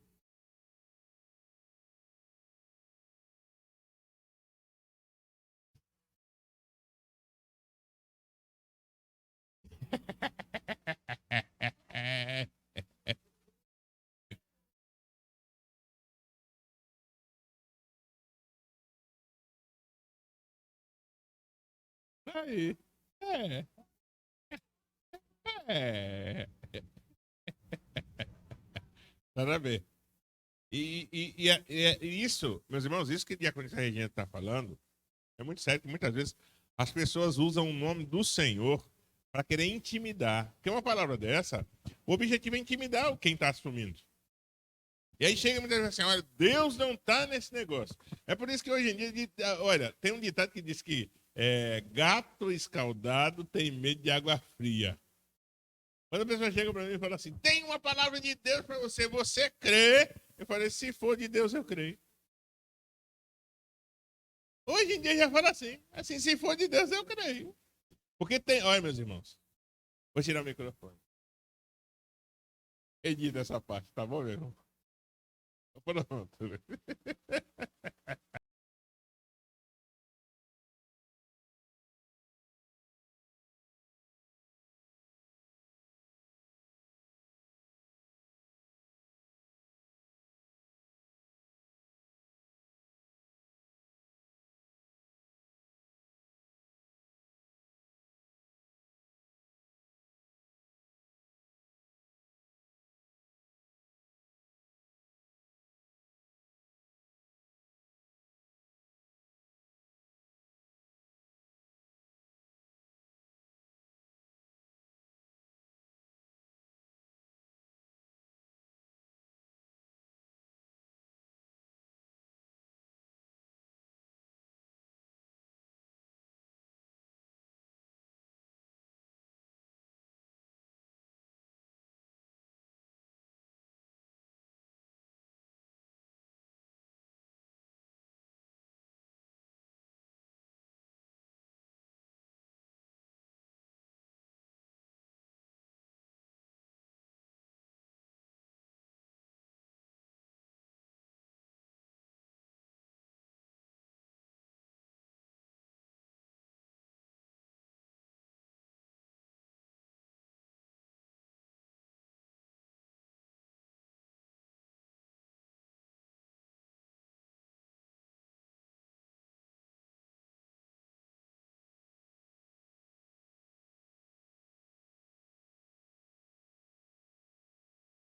Aí. É. É. Nada a ver. E isso, meus irmãos, isso que a diaconisa Regina está falando é muito sério, que muitas vezes as pessoas usam o nome do Senhor para querer intimidar. Porque uma palavra dessa, o objetivo é intimidar quem está assumindo. E aí chega muitas vezes assim, olha, Deus não está nesse negócio. É por isso que hoje em dia, olha, tem um ditado que diz que gato escaldado tem medo de água fria. Quando a pessoa chega para mim e fala assim, tem uma palavra de Deus para você, você crê? Eu falei, se for de Deus, eu creio. Hoje em dia já fala assim, se for de Deus, eu creio. Porque tem, olha meus irmãos, vou tirar o microfone. Edita essa parte, tá bom, meu irmão? Pronto.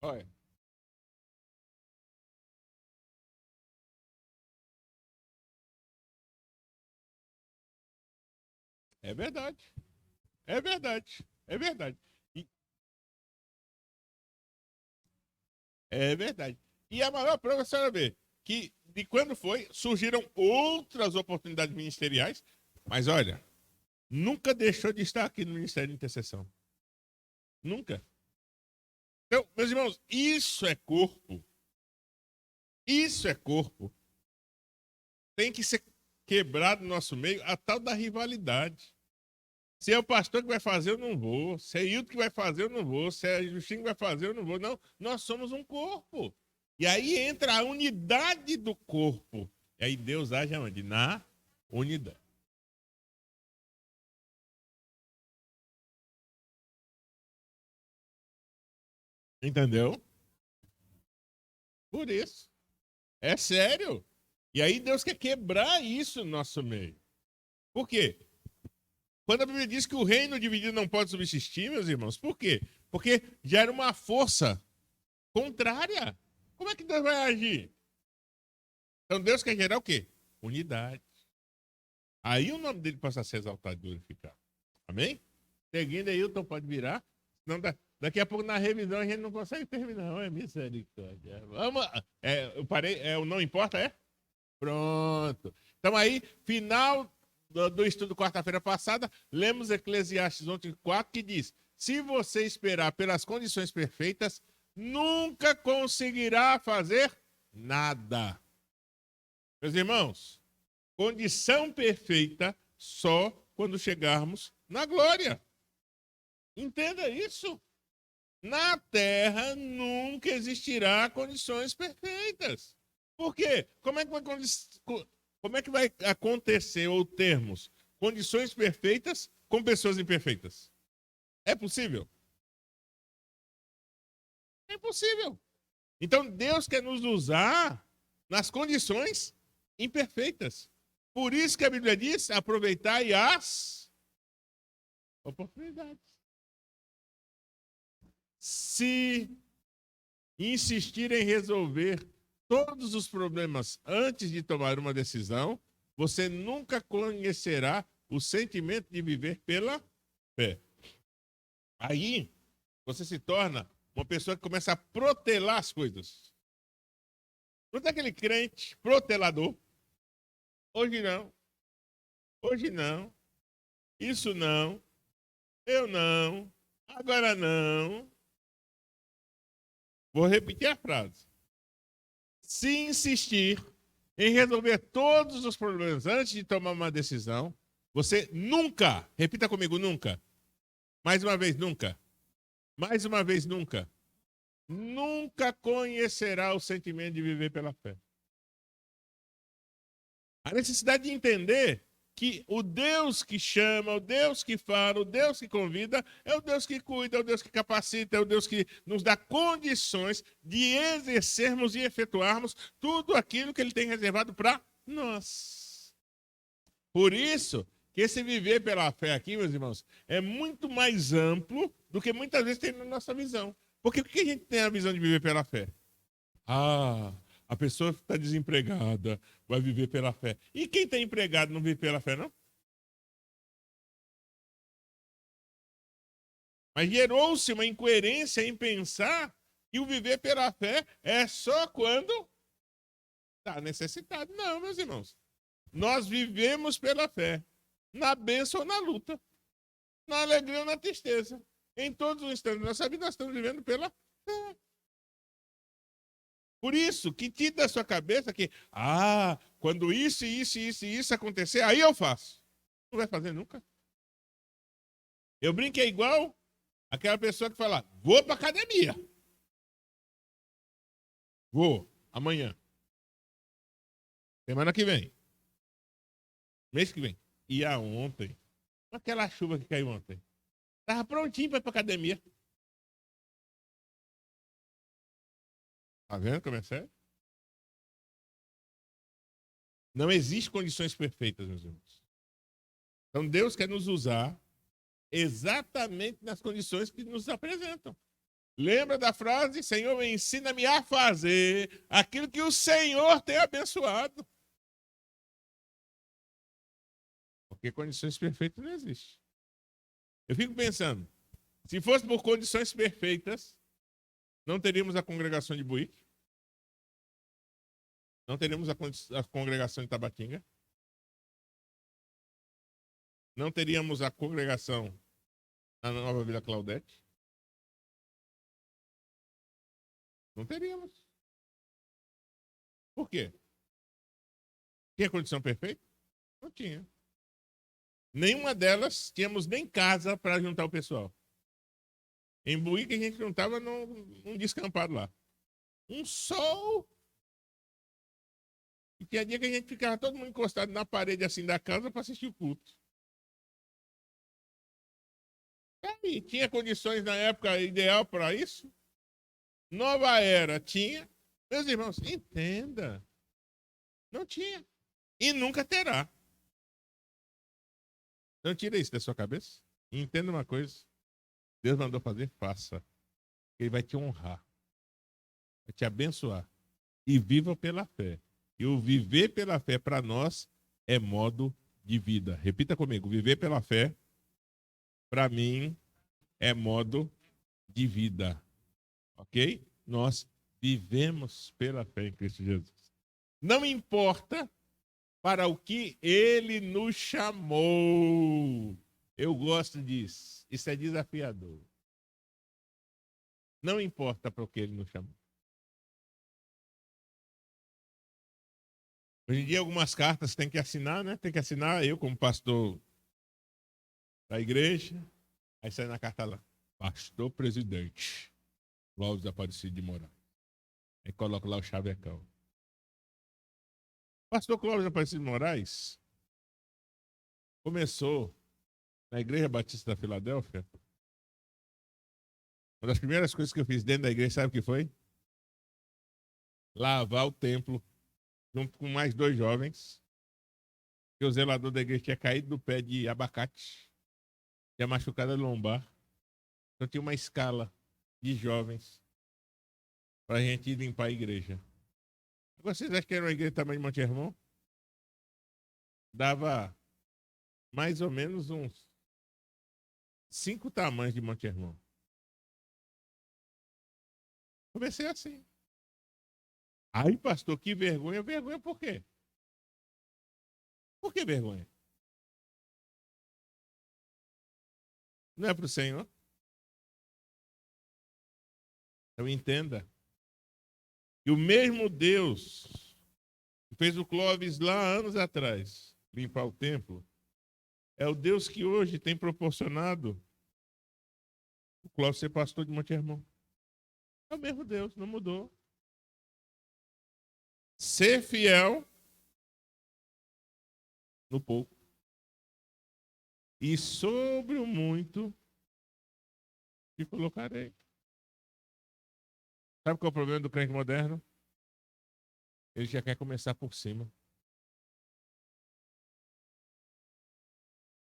Olha, é verdade. É verdade. É verdade. E- É verdade. E a maior prova, a senhora vê, que de quando foi, surgiram outras oportunidades ministeriais, mas olha, nunca deixou de estar aqui no Ministério de Intercessão. Nunca. Então, meus irmãos, isso é corpo. Isso é corpo. Tem que ser quebrado no nosso meio a tal da rivalidade. Se é o pastor que vai fazer, eu não vou. Se é Hilton que vai fazer, eu não vou. Se é Justinho que vai fazer, eu não vou. Não, nós somos um corpo. E aí entra a unidade do corpo. E aí Deus age aonde? Na unidade. Entendeu? Por isso. É sério. E aí Deus quer quebrar isso no nosso meio. Por quê? Quando a Bíblia diz que o reino dividido não pode subsistir, meus irmãos, por quê? Porque gera uma força contrária. Como é que Deus vai agir? Então Deus quer gerar o quê? Unidade. Aí o nome dele passa a ser exaltado e glorificado. Amém? Seguindo aí, Hilton pode virar. Senão daqui a pouco na revisão a gente não consegue terminar. Não é misericórdia. Vamos. Eu parei. O não importa, é? Pronto. Então aí, final do estudo quarta-feira passada, lemos Eclesiastes 11:4, que diz: se você esperar pelas condições perfeitas, nunca conseguirá fazer nada. Meus irmãos, condição perfeita só quando chegarmos na glória. Entenda isso. Na terra nunca existirá condições perfeitas. Por quê? Como é que vai acontecer ou termos condições perfeitas com pessoas imperfeitas? É possível? É impossível. Então Deus quer nos usar nas condições imperfeitas. Por isso que a Bíblia diz: aproveitai as oportunidades. Se insistir em resolver todos os problemas antes de tomar uma decisão, você nunca conhecerá o sentimento de viver pela fé. Aí, você se torna uma pessoa que começa a protelar as coisas. Não é aquele crente protelador. Hoje não. Hoje não. Isso não. Eu não. Agora não. Vou repetir a frase. Se insistir em resolver todos os problemas antes de tomar uma decisão, você nunca, repita comigo, nunca. Mais uma vez, nunca. Mais uma vez, nunca. Nunca conhecerá o sentimento de viver pela fé. A necessidade de entender que o Deus que chama, o Deus que fala, o Deus que convida, é o Deus que cuida, é o Deus que capacita, é o Deus que nos dá condições de exercermos e efetuarmos tudo aquilo que Ele tem reservado para nós. Por isso que esse viver pela fé aqui, meus irmãos, é muito mais amplo do que muitas vezes tem na nossa visão. Porque o que a gente tem a visão de viver pela fé? A pessoa que está desempregada vai viver pela fé. E quem está empregado não vive pela fé, não? Mas gerou-se uma incoerência em pensar que o viver pela fé é só quando está necessitado. Não, meus irmãos. Nós vivemos pela fé. Na bênção ou na luta. Na alegria ou na tristeza. Em todos os instantes da nossa vida nós estamos vivendo pela fé. Por isso, que tira da sua cabeça que, quando isso acontecer, aí eu faço. Não vai fazer nunca. Eu brinco é igual aquela pessoa que fala, vou para academia. Vou, amanhã. Semana que vem. Mês que vem. E ontem. Aquela chuva que caiu ontem. Tava prontinho para ir para academia. Tá vendo como é sério? Não existe condições perfeitas, meus irmãos. Então Deus quer nos usar exatamente nas condições que nos apresentam. Lembra da frase, Senhor, ensina-me a fazer aquilo que o Senhor tem abençoado. Porque condições perfeitas não existem. Eu fico pensando, se fosse por condições perfeitas, não teríamos a congregação de Buíque, não teríamos a congregação de Tabatinga, não teríamos a congregação na Nova Vila Claudete, não teríamos. Por quê? Tinha condição perfeita? Não tinha. Nenhuma delas tínhamos nem casa para juntar o pessoal. Em Buíque a gente não estava num descampado lá. Um sol. E tinha dia que a gente ficava todo mundo encostado na parede assim da casa para assistir o culto. E tinha condições na época ideal para isso? Nova Era tinha. Meus irmãos, entenda. Não tinha. E nunca terá. Não tira isso da sua cabeça. E entenda uma coisa. Deus mandou fazer, faça. Ele vai te honrar. Vai te abençoar. E viva pela fé. E o viver pela fé para nós é modo de vida. Repita comigo. Viver pela fé para mim, é modo de vida. Ok? Nós vivemos pela fé em Cristo Jesus. Não importa para o que ele nos chamou. Eu gosto disso. Isso é desafiador. Não importa para o que ele nos chamou. Hoje em dia, algumas cartas tem que assinar, né? Tem que assinar, eu como pastor da igreja. Aí sai na carta lá, pastor presidente, Clóvis Aparecido de Moraes. Aí coloca lá o chavecão. Pastor Clóvis Aparecido de Moraes começou na Igreja Batista da Filadélfia. Uma das primeiras coisas que eu fiz dentro da igreja, sabe o que foi? Lavar o templo, junto com mais 2 jovens. Que o zelador da igreja tinha caído do pé de abacate, tinha machucado a lombar. Então tinha uma escala de jovens para a gente ir limpar a igreja. Vocês acham que era uma igreja do tamanho de Monte Hermon? Dava mais ou menos uns 5 tamanhos de Monte Hermon. Comecei assim. Aí, pastor, que vergonha. Vergonha por quê? Por que vergonha? Não é para o Senhor? Então entenda que o mesmo Deus que fez o Clóvis lá anos atrás limpar o templo é o Deus que hoje tem proporcionado o Clóvis ser pastor de Monte Hermon. É o mesmo Deus, não mudou. Ser fiel no pouco. E sobre o muito te colocarei. Sabe qual é o problema do crente moderno? Ele já quer começar por cima.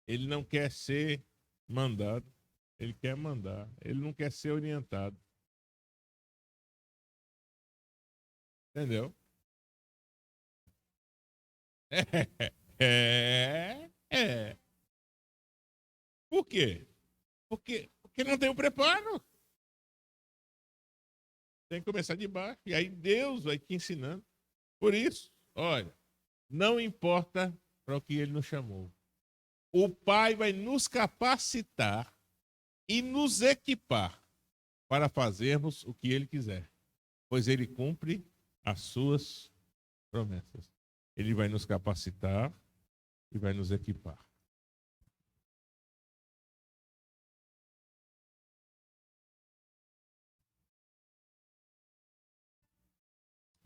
Ele não quer ser mandado. Ele quer mandar. Ele não quer ser orientado. Entendeu? É. Por quê? Porque não tem o preparo. Tem que começar de baixo. E aí Deus vai te ensinando. Por isso, olha, não importa para o que ele nos chamou. O Pai vai nos capacitar e nos equipar para fazermos o que ele quiser. Pois ele cumpre as suas promessas. Ele vai nos capacitar e vai nos equipar.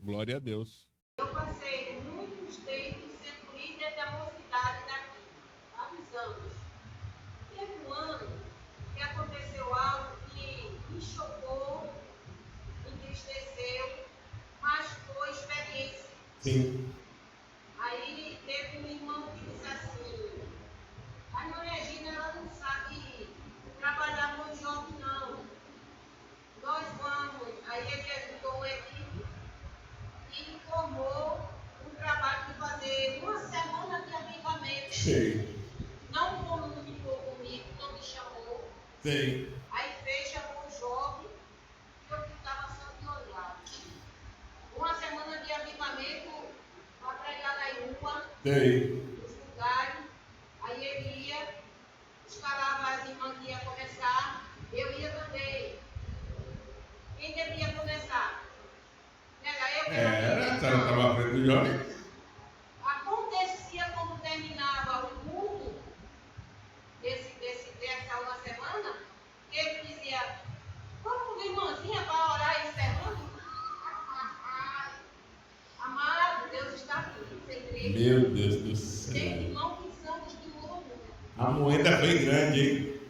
Glória a Deus. Eu passei muitos tempos sendo líder da mocidade daqui, vários anos. Teve um ano que aconteceu algo que me chocou, me entristeceu, mas foi experiência. Sim. Aí teve um irmão que disse assim, a irmã Regina, ela não sabe trabalhar com jovem, não. Nós vamos. Aí ele ajudou uma equipe e formou um trabalho de fazer uma semana de avivamento. Sei. Não comunicou comigo, não me chamou. Sei. Aí fez, chamou o jovem e eu ficava só de olhar. Uma semana de avivamento para pregar na rua, Sei. nos lugares. Aí ele ia, escalava as irmãs que ia começar, eu ia também. Quem devia começar? Era eu que era A senhora estava à frente do jovem? Acontecia quando terminava o culto dessa uma semana, ele dizia, vamos irmãzinha para orar e encerrando? Amado, Deus está aqui, essa igreja. Meu Deus do céu. Tem irmão que são de novo. A moeda foi grande, hein?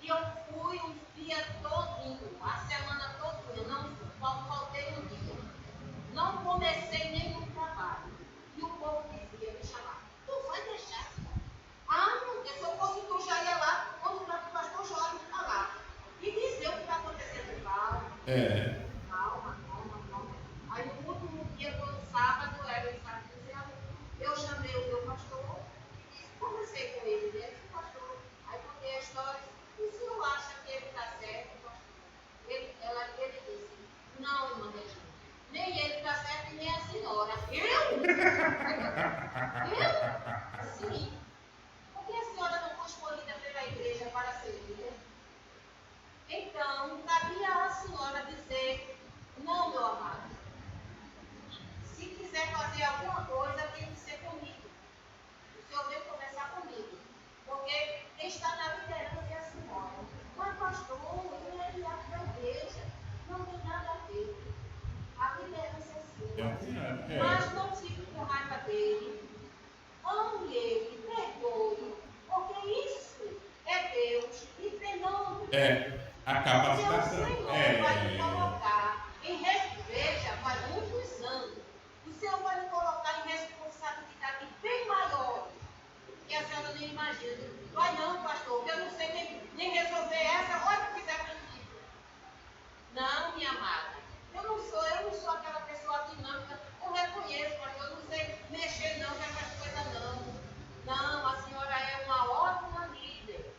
E eu fui o dia todinho, a semana todinha, não faltei um dia. Não comecei nenhum trabalho. E o povo dizia, me chamava, tu vai deixar? Ah, meu Deus, se eu fosse tu já ia lá, quando o pastor Jorge está lá. E dizer o que está acontecendo. Calma, calma. Aí no último dia, quando sábado, era o sábado, eu chamei o meu pastor e disse, conversei com ele, né? Pastor. Aí contei a história. Viu? Sim. Por que a senhora não foi escolhida pela igreja para ser líder? Então, cabia à senhora dizer, não, meu amado. Se quiser fazer alguma coisa, tem que ser comigo. O senhor veio conversar comigo. Porque quem está na liderança é a senhora. Mas, pastor, eu não é aliado da igreja. Não tem nada a ver. A liderança é sua. Mas não fique com raiva dele. Ame ele, perdoe. Porque isso é Deus lhe treinando. A Porque o capacitação. Senhor vai lhe colocar em veja, faz muitos anos. O Senhor vai lhe colocar em responsabilidade bem maior que a senhora nem imagina. Vai não, pastor, que eu não sei nem resolver essa, olha o que quiser para mim. Não, minha amada. Eu não sou aquela pessoa dinâmica. Eu reconheço, pastor, eu não sei mexer não com essas coisas não. Não, a senhora é uma ótima líder.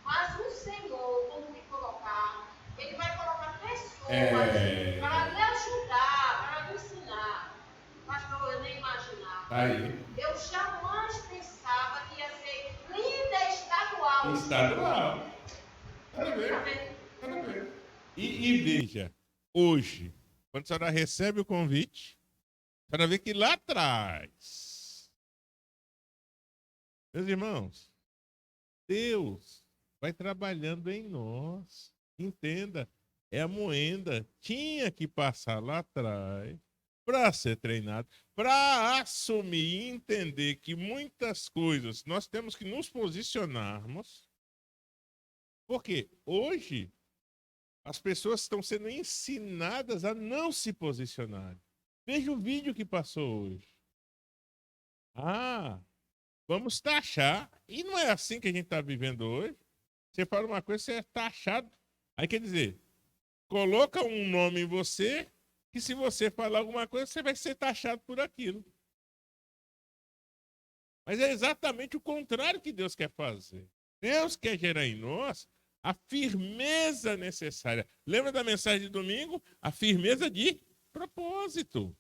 Mas o Senhor, quando me colocar, Ele vai colocar pessoas para lhe ajudar, para lhe ensinar. Pastor, eu nem imaginava. Aí. Eu jamais pensava que ia ser líder estadual. Estadual. Para ver. Para ver. E veja, hoje, quando a senhora recebe o convite, a senhora vê que lá atrás, meus irmãos, Deus vai trabalhando em nós. Entenda, é a moenda. Tinha que passar lá atrás para ser treinado, para assumir e entender que muitas coisas nós temos que nos posicionarmos. Porque hoje as pessoas estão sendo ensinadas a não se posicionar. Veja o vídeo que passou hoje. Ah, vamos taxar. E não é assim que a gente está vivendo hoje. Você fala uma coisa, você é taxado. Aí quer dizer, coloca um nome em você, que se você falar alguma coisa, você vai ser taxado por aquilo. Mas é exatamente o contrário que Deus quer fazer. Deus quer gerar em nós a firmeza necessária. Lembra da mensagem de domingo? A firmeza de propósito.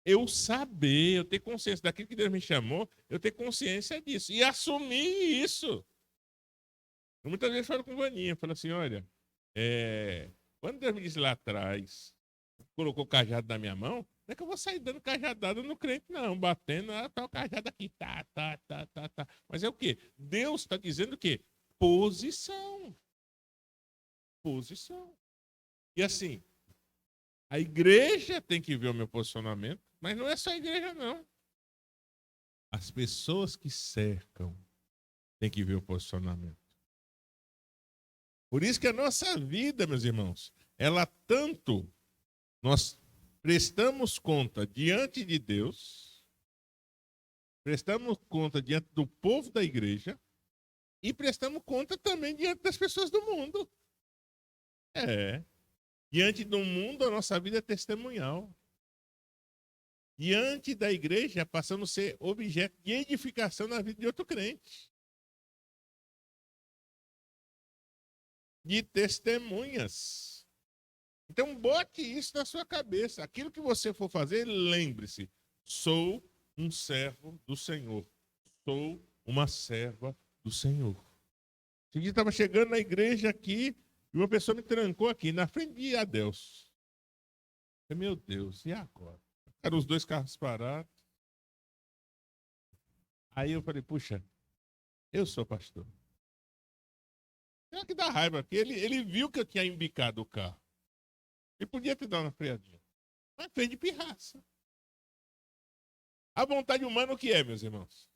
Eu saber, eu ter consciência daquilo que Deus me chamou, eu ter consciência disso. E assumir isso. Eu muitas vezes falo com o Vaninha, falo assim, olha, quando Deus me disse lá atrás, colocou o cajado na minha mão, não é que eu vou sair dando cajadada no crente, não, batendo, tá o cajado aqui, tá. Mas é o quê? Deus está dizendo o quê? Posição. E assim, a igreja tem que ver o meu posicionamento, mas não é só a igreja, não. As pessoas que cercam têm que ver o posicionamento. Por isso que a nossa vida, meus irmãos, ela tanto nós prestamos conta diante de Deus, prestamos conta diante do povo da igreja e prestamos conta também diante das pessoas do mundo. Diante do mundo, a nossa vida é testemunhal. Diante da igreja, passamos a ser objeto de edificação na vida de outro crente. De testemunhas. Então, bote isso na sua cabeça. Aquilo que você for fazer, lembre-se. Sou um servo do Senhor. Sou uma serva do Senhor. Esse dia estava chegando na igreja aqui e uma pessoa me trancou aqui, na frente de Adeus. Meu Deus, e agora? Eram os dois carros parados. Aí eu falei, puxa, eu sou pastor. Tem que dar raiva aqui. Ele viu que eu tinha embicado o carro. Ele podia ter dado uma freadinha. Mas fez de pirraça. A vontade humana o que é, meus irmãos?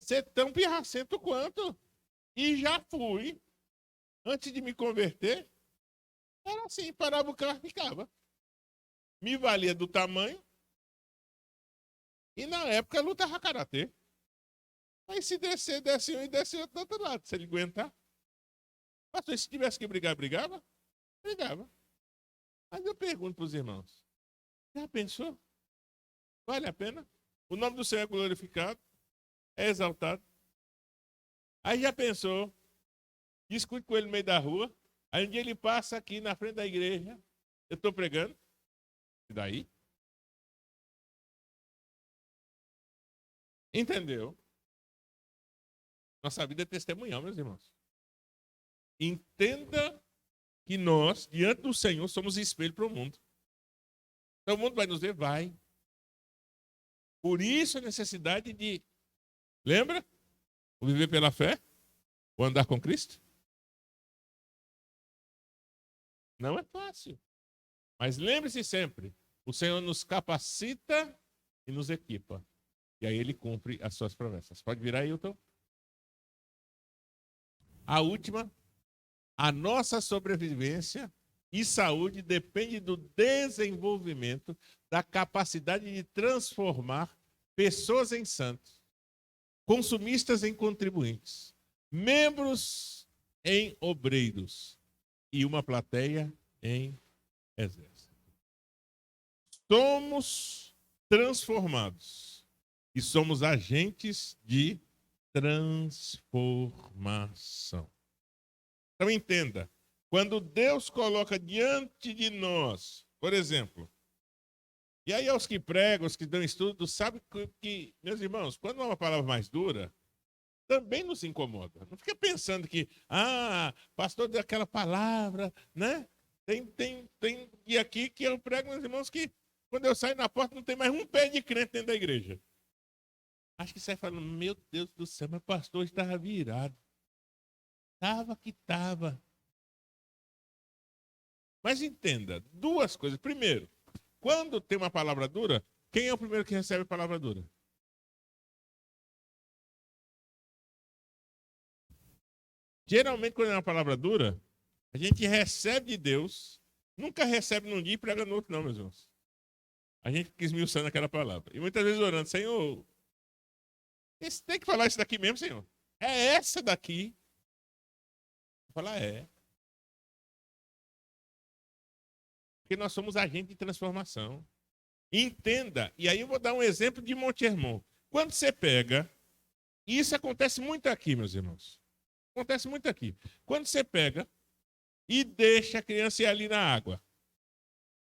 Ser tão pirracento quanto. E já fui. Antes de me converter, era assim, parava o carro e ficava. Me valia do tamanho. E na época lutava karatê. Aí se descer, desce um e desce outro do outro lado. Se ele aguentar. Pastor, se tivesse que brigar, brigava? Brigava. Mas eu pergunto para os irmãos. Já pensou? Vale a pena? O nome do Senhor é glorificado. É exaltado. Aí já pensou? Discute com ele no meio da rua. Aí um dia ele passa aqui na frente da igreja. Eu estou pregando. E daí? Entendeu? Nossa vida é testemunhal, meus irmãos. Entenda que nós, diante do Senhor, somos espelho para o mundo. Então o mundo vai nos ver? Vai. Por isso a necessidade de, lembra? O viver pela fé? O andar com Cristo? Não é fácil. Mas lembre-se sempre, o Senhor nos capacita e nos equipa. E aí ele cumpre as suas promessas. Pode virar, Hilton? A última, a nossa sobrevivência e saúde depende do desenvolvimento da capacidade de transformar pessoas em santos, consumistas em contribuintes, membros em obreiros e uma plateia em exército. Somos transformados e somos agentes de transformação. Então entenda, quando Deus coloca diante de nós, por exemplo, e aí aos que pregam, os que dão estudo, sabe que, meus irmãos, quando é uma palavra mais dura, também nos incomoda. Não fica pensando que, pastor deu aquela palavra, né? Tem e aqui que eu prego, meus irmãos, que quando eu saio na porta não tem mais um pé de crente dentro da igreja. Acho que sai falando, meu Deus do céu, mas pastor estava virado. Estava. Mas entenda, duas coisas. Primeiro, quando tem uma palavra dura, quem é o primeiro que recebe a palavra dura? Geralmente, quando é uma palavra dura, a gente recebe de Deus, nunca recebe num dia e prega no outro, não, meus irmãos. A gente fica esmiuçando aquela palavra. E muitas vezes orando, Senhor, você tem que falar isso daqui mesmo, Senhor? É essa daqui. Vou falar, é. Porque nós somos agentes de transformação. Entenda. E aí eu vou dar um exemplo de Monte Hermon. Quando você pega, e isso acontece muito aqui, meus irmãos. Acontece muito aqui. Quando você pega e deixa a criança ir ali na água.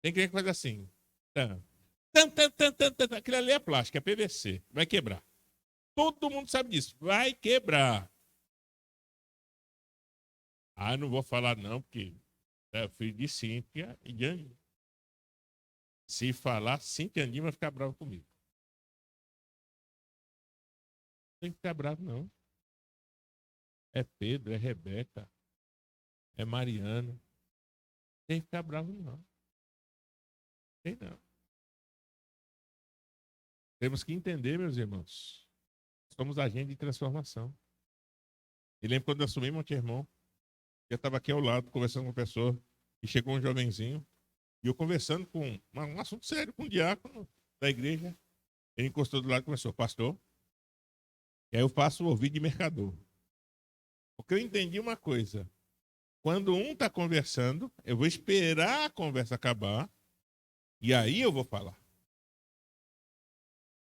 Tem criança que faz assim. Aquilo ali é plástico, é PVC. Vai quebrar. Todo mundo sabe disso. Vai quebrar. Não vou falar não, porque é filho de Cíntia e de Andinho. Se falar, Cíntia e Andinho vai ficar bravo comigo. Não tem que ficar bravo, não. É Pedro, é Rebeca, é Mariana. Não tem que ficar bravo, não. Tem não. Temos que entender, meus irmãos. Somos agentes de transformação. E lembro quando eu assumi Monte Hermon, eu estava aqui ao lado, conversando com uma pessoa, e chegou um jovenzinho, e eu conversando com um assunto sério, com um diácono da igreja. Ele encostou do lado e começou, pastor, e aí eu faço o ouvido de mercador. Porque eu entendi uma coisa, quando um está conversando, eu vou esperar a conversa acabar, e aí eu vou falar.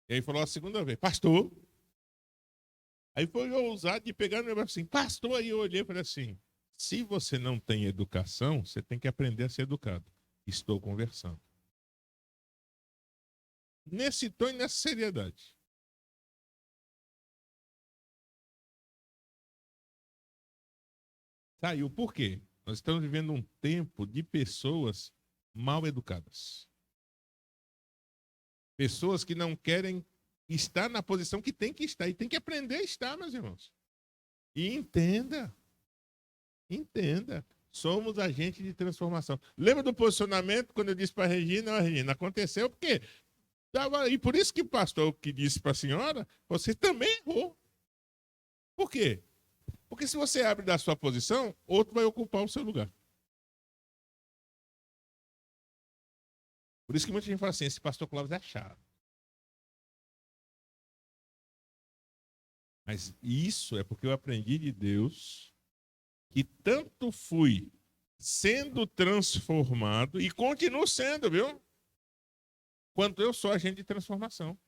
E aí falou a segunda vez, pastor. Aí foi ousado de pegar no negócio assim, pastor, aí eu olhei e falei assim, se você não tem educação, você tem que aprender a ser educado. Estou conversando. Nesse tom e nessa seriedade. Saiu. Por quê? Nós estamos vivendo um tempo de pessoas mal educadas. Pessoas que não querem estar na posição que tem que estar. E tem que aprender a estar, meus irmãos. E entenda. Entenda. Somos agentes de transformação. Lembra do posicionamento quando eu disse para a Regina? Regina, aconteceu porque... E por isso que o pastor que disse para a senhora, você também errou. Por quê? Porque se você abre da sua posição, outro vai ocupar o seu lugar. Por isso que muita gente fala assim, esse pastor Clóvis é chato. Mas isso é porque eu aprendi de Deus que tanto fui sendo transformado e continuo sendo, viu? Quanto eu sou agente de transformação.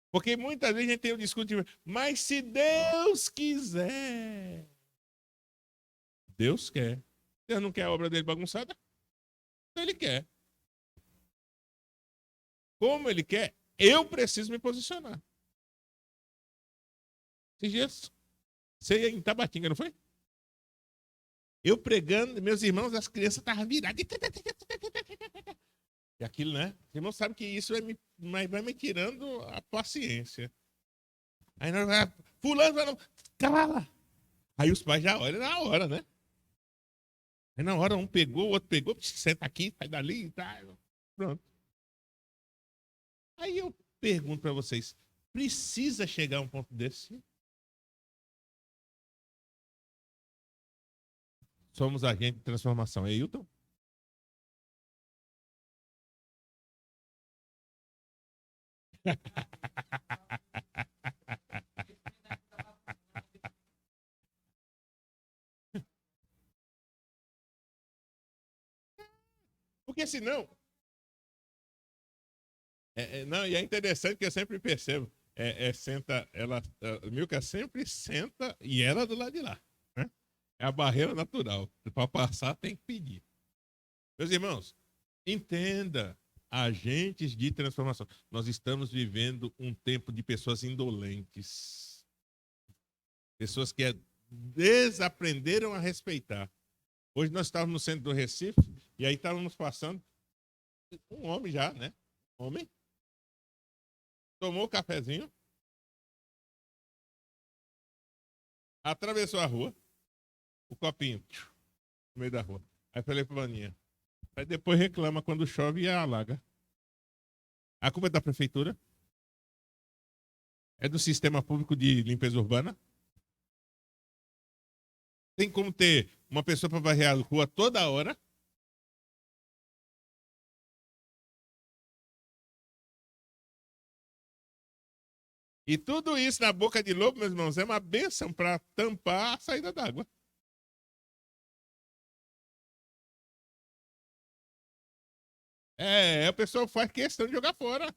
Porque muitas vezes a gente tem o discurso de, mas se Deus quiser. Deus quer. Deus não quer a obra dele bagunçada? Ele quer. Como ele quer, eu preciso me posicionar. Esses dias, você ia em Tabatinga, não foi? Eu pregando, meus irmãos, as crianças estavam viradas. E aquilo, né? Os irmãos sabem que isso vai me tirando a paciência. Aí nós vai, fulano, vai, cala! Aí os pais já olham na hora, né? Aí na hora um pegou, o outro pegou, senta aqui, sai dali e tá. Pronto. Aí eu pergunto para vocês, precisa chegar a um ponto desse? Somos agente de transformação. É Hilton? Porque senão. Não, e é interessante que eu sempre percebo. Senta, Milka sempre senta e ela do lado de lá. Né? É a barreira natural. Para passar tem que pedir. Meus irmãos, entenda, agentes de transformação. Nós estamos vivendo um tempo de pessoas indolentes. Pessoas que desaprenderam a respeitar. Hoje nós estávamos no centro do Recife e aí estávamos passando um homem já, né? Homem. Tomou o cafezinho. Atravessou a rua. O copinho. No meio da rua. Aí falei pro Vaninha. Aí depois reclama quando chove e alaga. A culpa é da prefeitura? É do sistema público de limpeza urbana? Tem como ter uma pessoa para varrer a rua toda hora? E tudo isso na boca de lobo, meus irmãos, é uma bênção para tampar a saída d'água. A pessoa faz questão de jogar fora.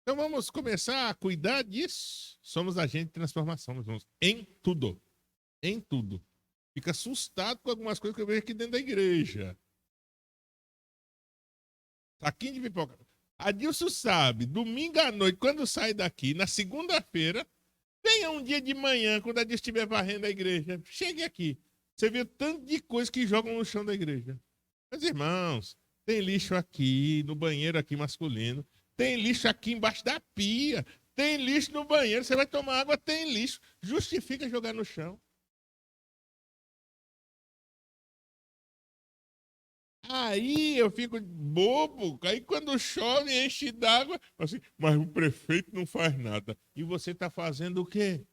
Então vamos começar a cuidar disso. Somos agentes de transformação, meus irmãos, em tudo. Em tudo. Fica assustado com algumas coisas que eu vejo aqui dentro da igreja. Saquinho de pipoca. Adilson sabe, domingo à noite, quando sai daqui, na segunda-feira, venha um dia de manhã, quando a Adilson estiver varrendo a igreja, chegue aqui. Você viu tanto de coisa que jogam no chão da igreja. Meus irmãos, tem lixo aqui, no banheiro aqui masculino. Tem lixo aqui embaixo da pia. Tem lixo no banheiro. Você vai tomar água, tem lixo. Justifica jogar no chão. Aí eu fico bobo. Aí quando chove, enche d'água. Assim, mas o prefeito não faz nada. E você está fazendo o quê?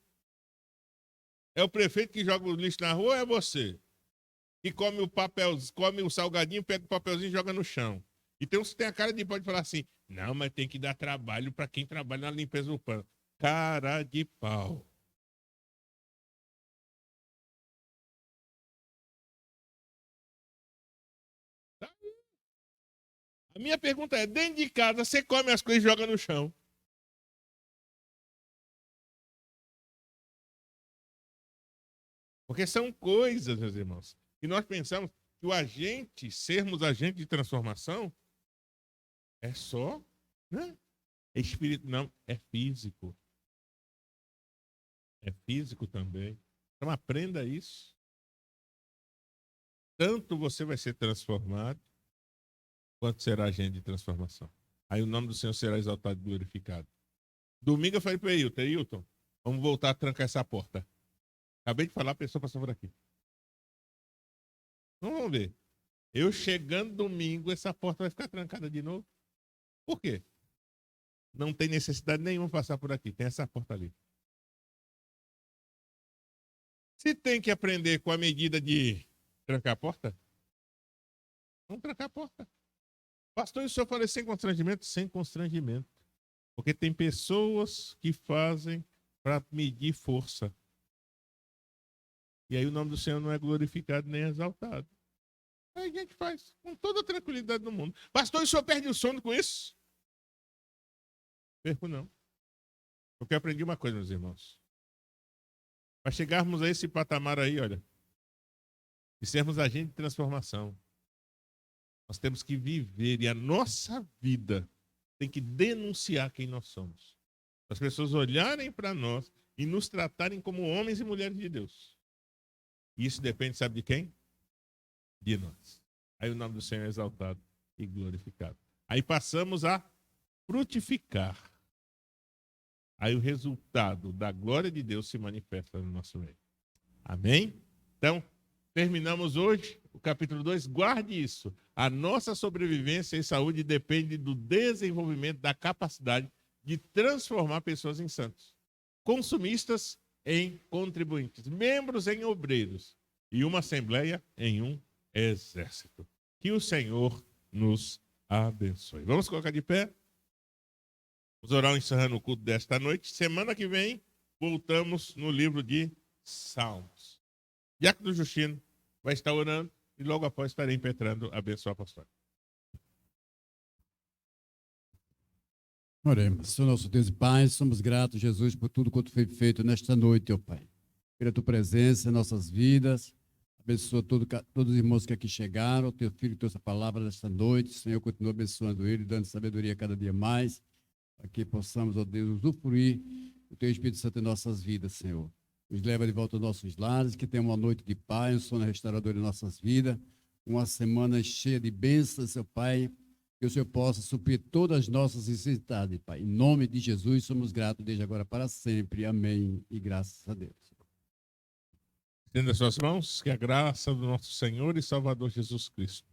É o prefeito que joga o lixo na rua ou é você? Que come o papel, come o salgadinho, pega o papelzinho e joga no chão. E tem uns que tem a cara de pode falar assim, não, mas tem que dar trabalho para quem trabalha na limpeza urbana. Cara de pau. Tá? A minha pergunta é, dentro de casa, você come as coisas e joga no chão? Porque são coisas, meus irmãos, que nós pensamos que o agente, sermos agente de transformação, é só, né? É espírito, não, é físico. É físico também. Então aprenda isso. Tanto você vai ser transformado, quanto será agente de transformação. Aí o nome do Senhor será exaltado e glorificado. Domingo eu falei para Hilton, vamos voltar a trancar essa porta. Acabei de falar, a pessoa passou por aqui. Então, vamos ver. Eu chegando domingo, essa porta vai ficar trancada de novo. Por quê? Não tem necessidade nenhuma passar por aqui. Tem essa porta ali. Se tem que aprender com a medida de trancar a porta, vamos trancar a porta. Pastor, e o senhor falou sem constrangimento? Sem constrangimento. Porque tem pessoas que fazem para medir força. E aí o nome do Senhor não é glorificado nem exaltado. Aí a gente faz com toda a tranquilidade do mundo. Pastor, e o senhor perde o sono com isso? Perco não. Porque eu aprendi uma coisa, meus irmãos. Para chegarmos a esse patamar aí, olha, e sermos agentes de transformação, nós temos que viver, e a nossa vida tem que denunciar quem nós somos. As pessoas olharem para nós e nos tratarem como homens e mulheres de Deus. E isso depende, sabe de quem? De nós. Aí o nome do Senhor é exaltado e glorificado. Aí passamos a frutificar. Aí o resultado da glória de Deus se manifesta no nosso meio. Amém? Então, terminamos hoje o capítulo 2. Guarde isso. A nossa sobrevivência e saúde depende do desenvolvimento da capacidade de transformar pessoas em santos. Consumistas em contribuintes. Membros em obreiros. E uma assembleia em um exército. Que o Senhor nos abençoe. Vamos colocar de pé? Vamos orar encerrando o culto desta noite. Semana que vem, voltamos no livro de Salmos. Diácono Justino vai estar orando e logo após estarei impetrando a bênção apostólica. Oremos. Senhor nosso Deus e Pai, somos gratos, Jesus, por tudo quanto foi feito nesta noite, ó Pai. Pela tua presença em nossas vidas. Abençoa todos os irmãos que aqui chegaram. Teu filho trouxe a palavra desta noite. Senhor, continua abençoando ele, dando sabedoria cada dia mais. Para que possamos, ó Deus, usufruir do teu Espírito Santo em nossas vidas, Senhor. Nos leva de volta aos nossos lares, que tenha uma noite de paz, um sono restaurador em nossas vidas, uma semana cheia de bênçãos, seu Pai, que o Senhor possa suprir todas as nossas necessidades, Pai. Em nome de Jesus, somos gratos desde agora para sempre. Amém. E graças a Deus. Estenda suas mãos, que a graça do nosso Senhor e Salvador Jesus Cristo,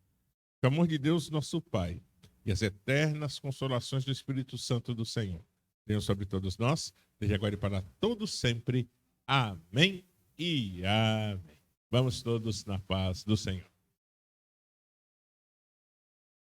o amor de Deus, nosso Pai, e as eternas consolações do Espírito Santo do Senhor tenham sobre todos nós, desde agora e para todos sempre. Amém e amém. Vamos todos na paz do Senhor.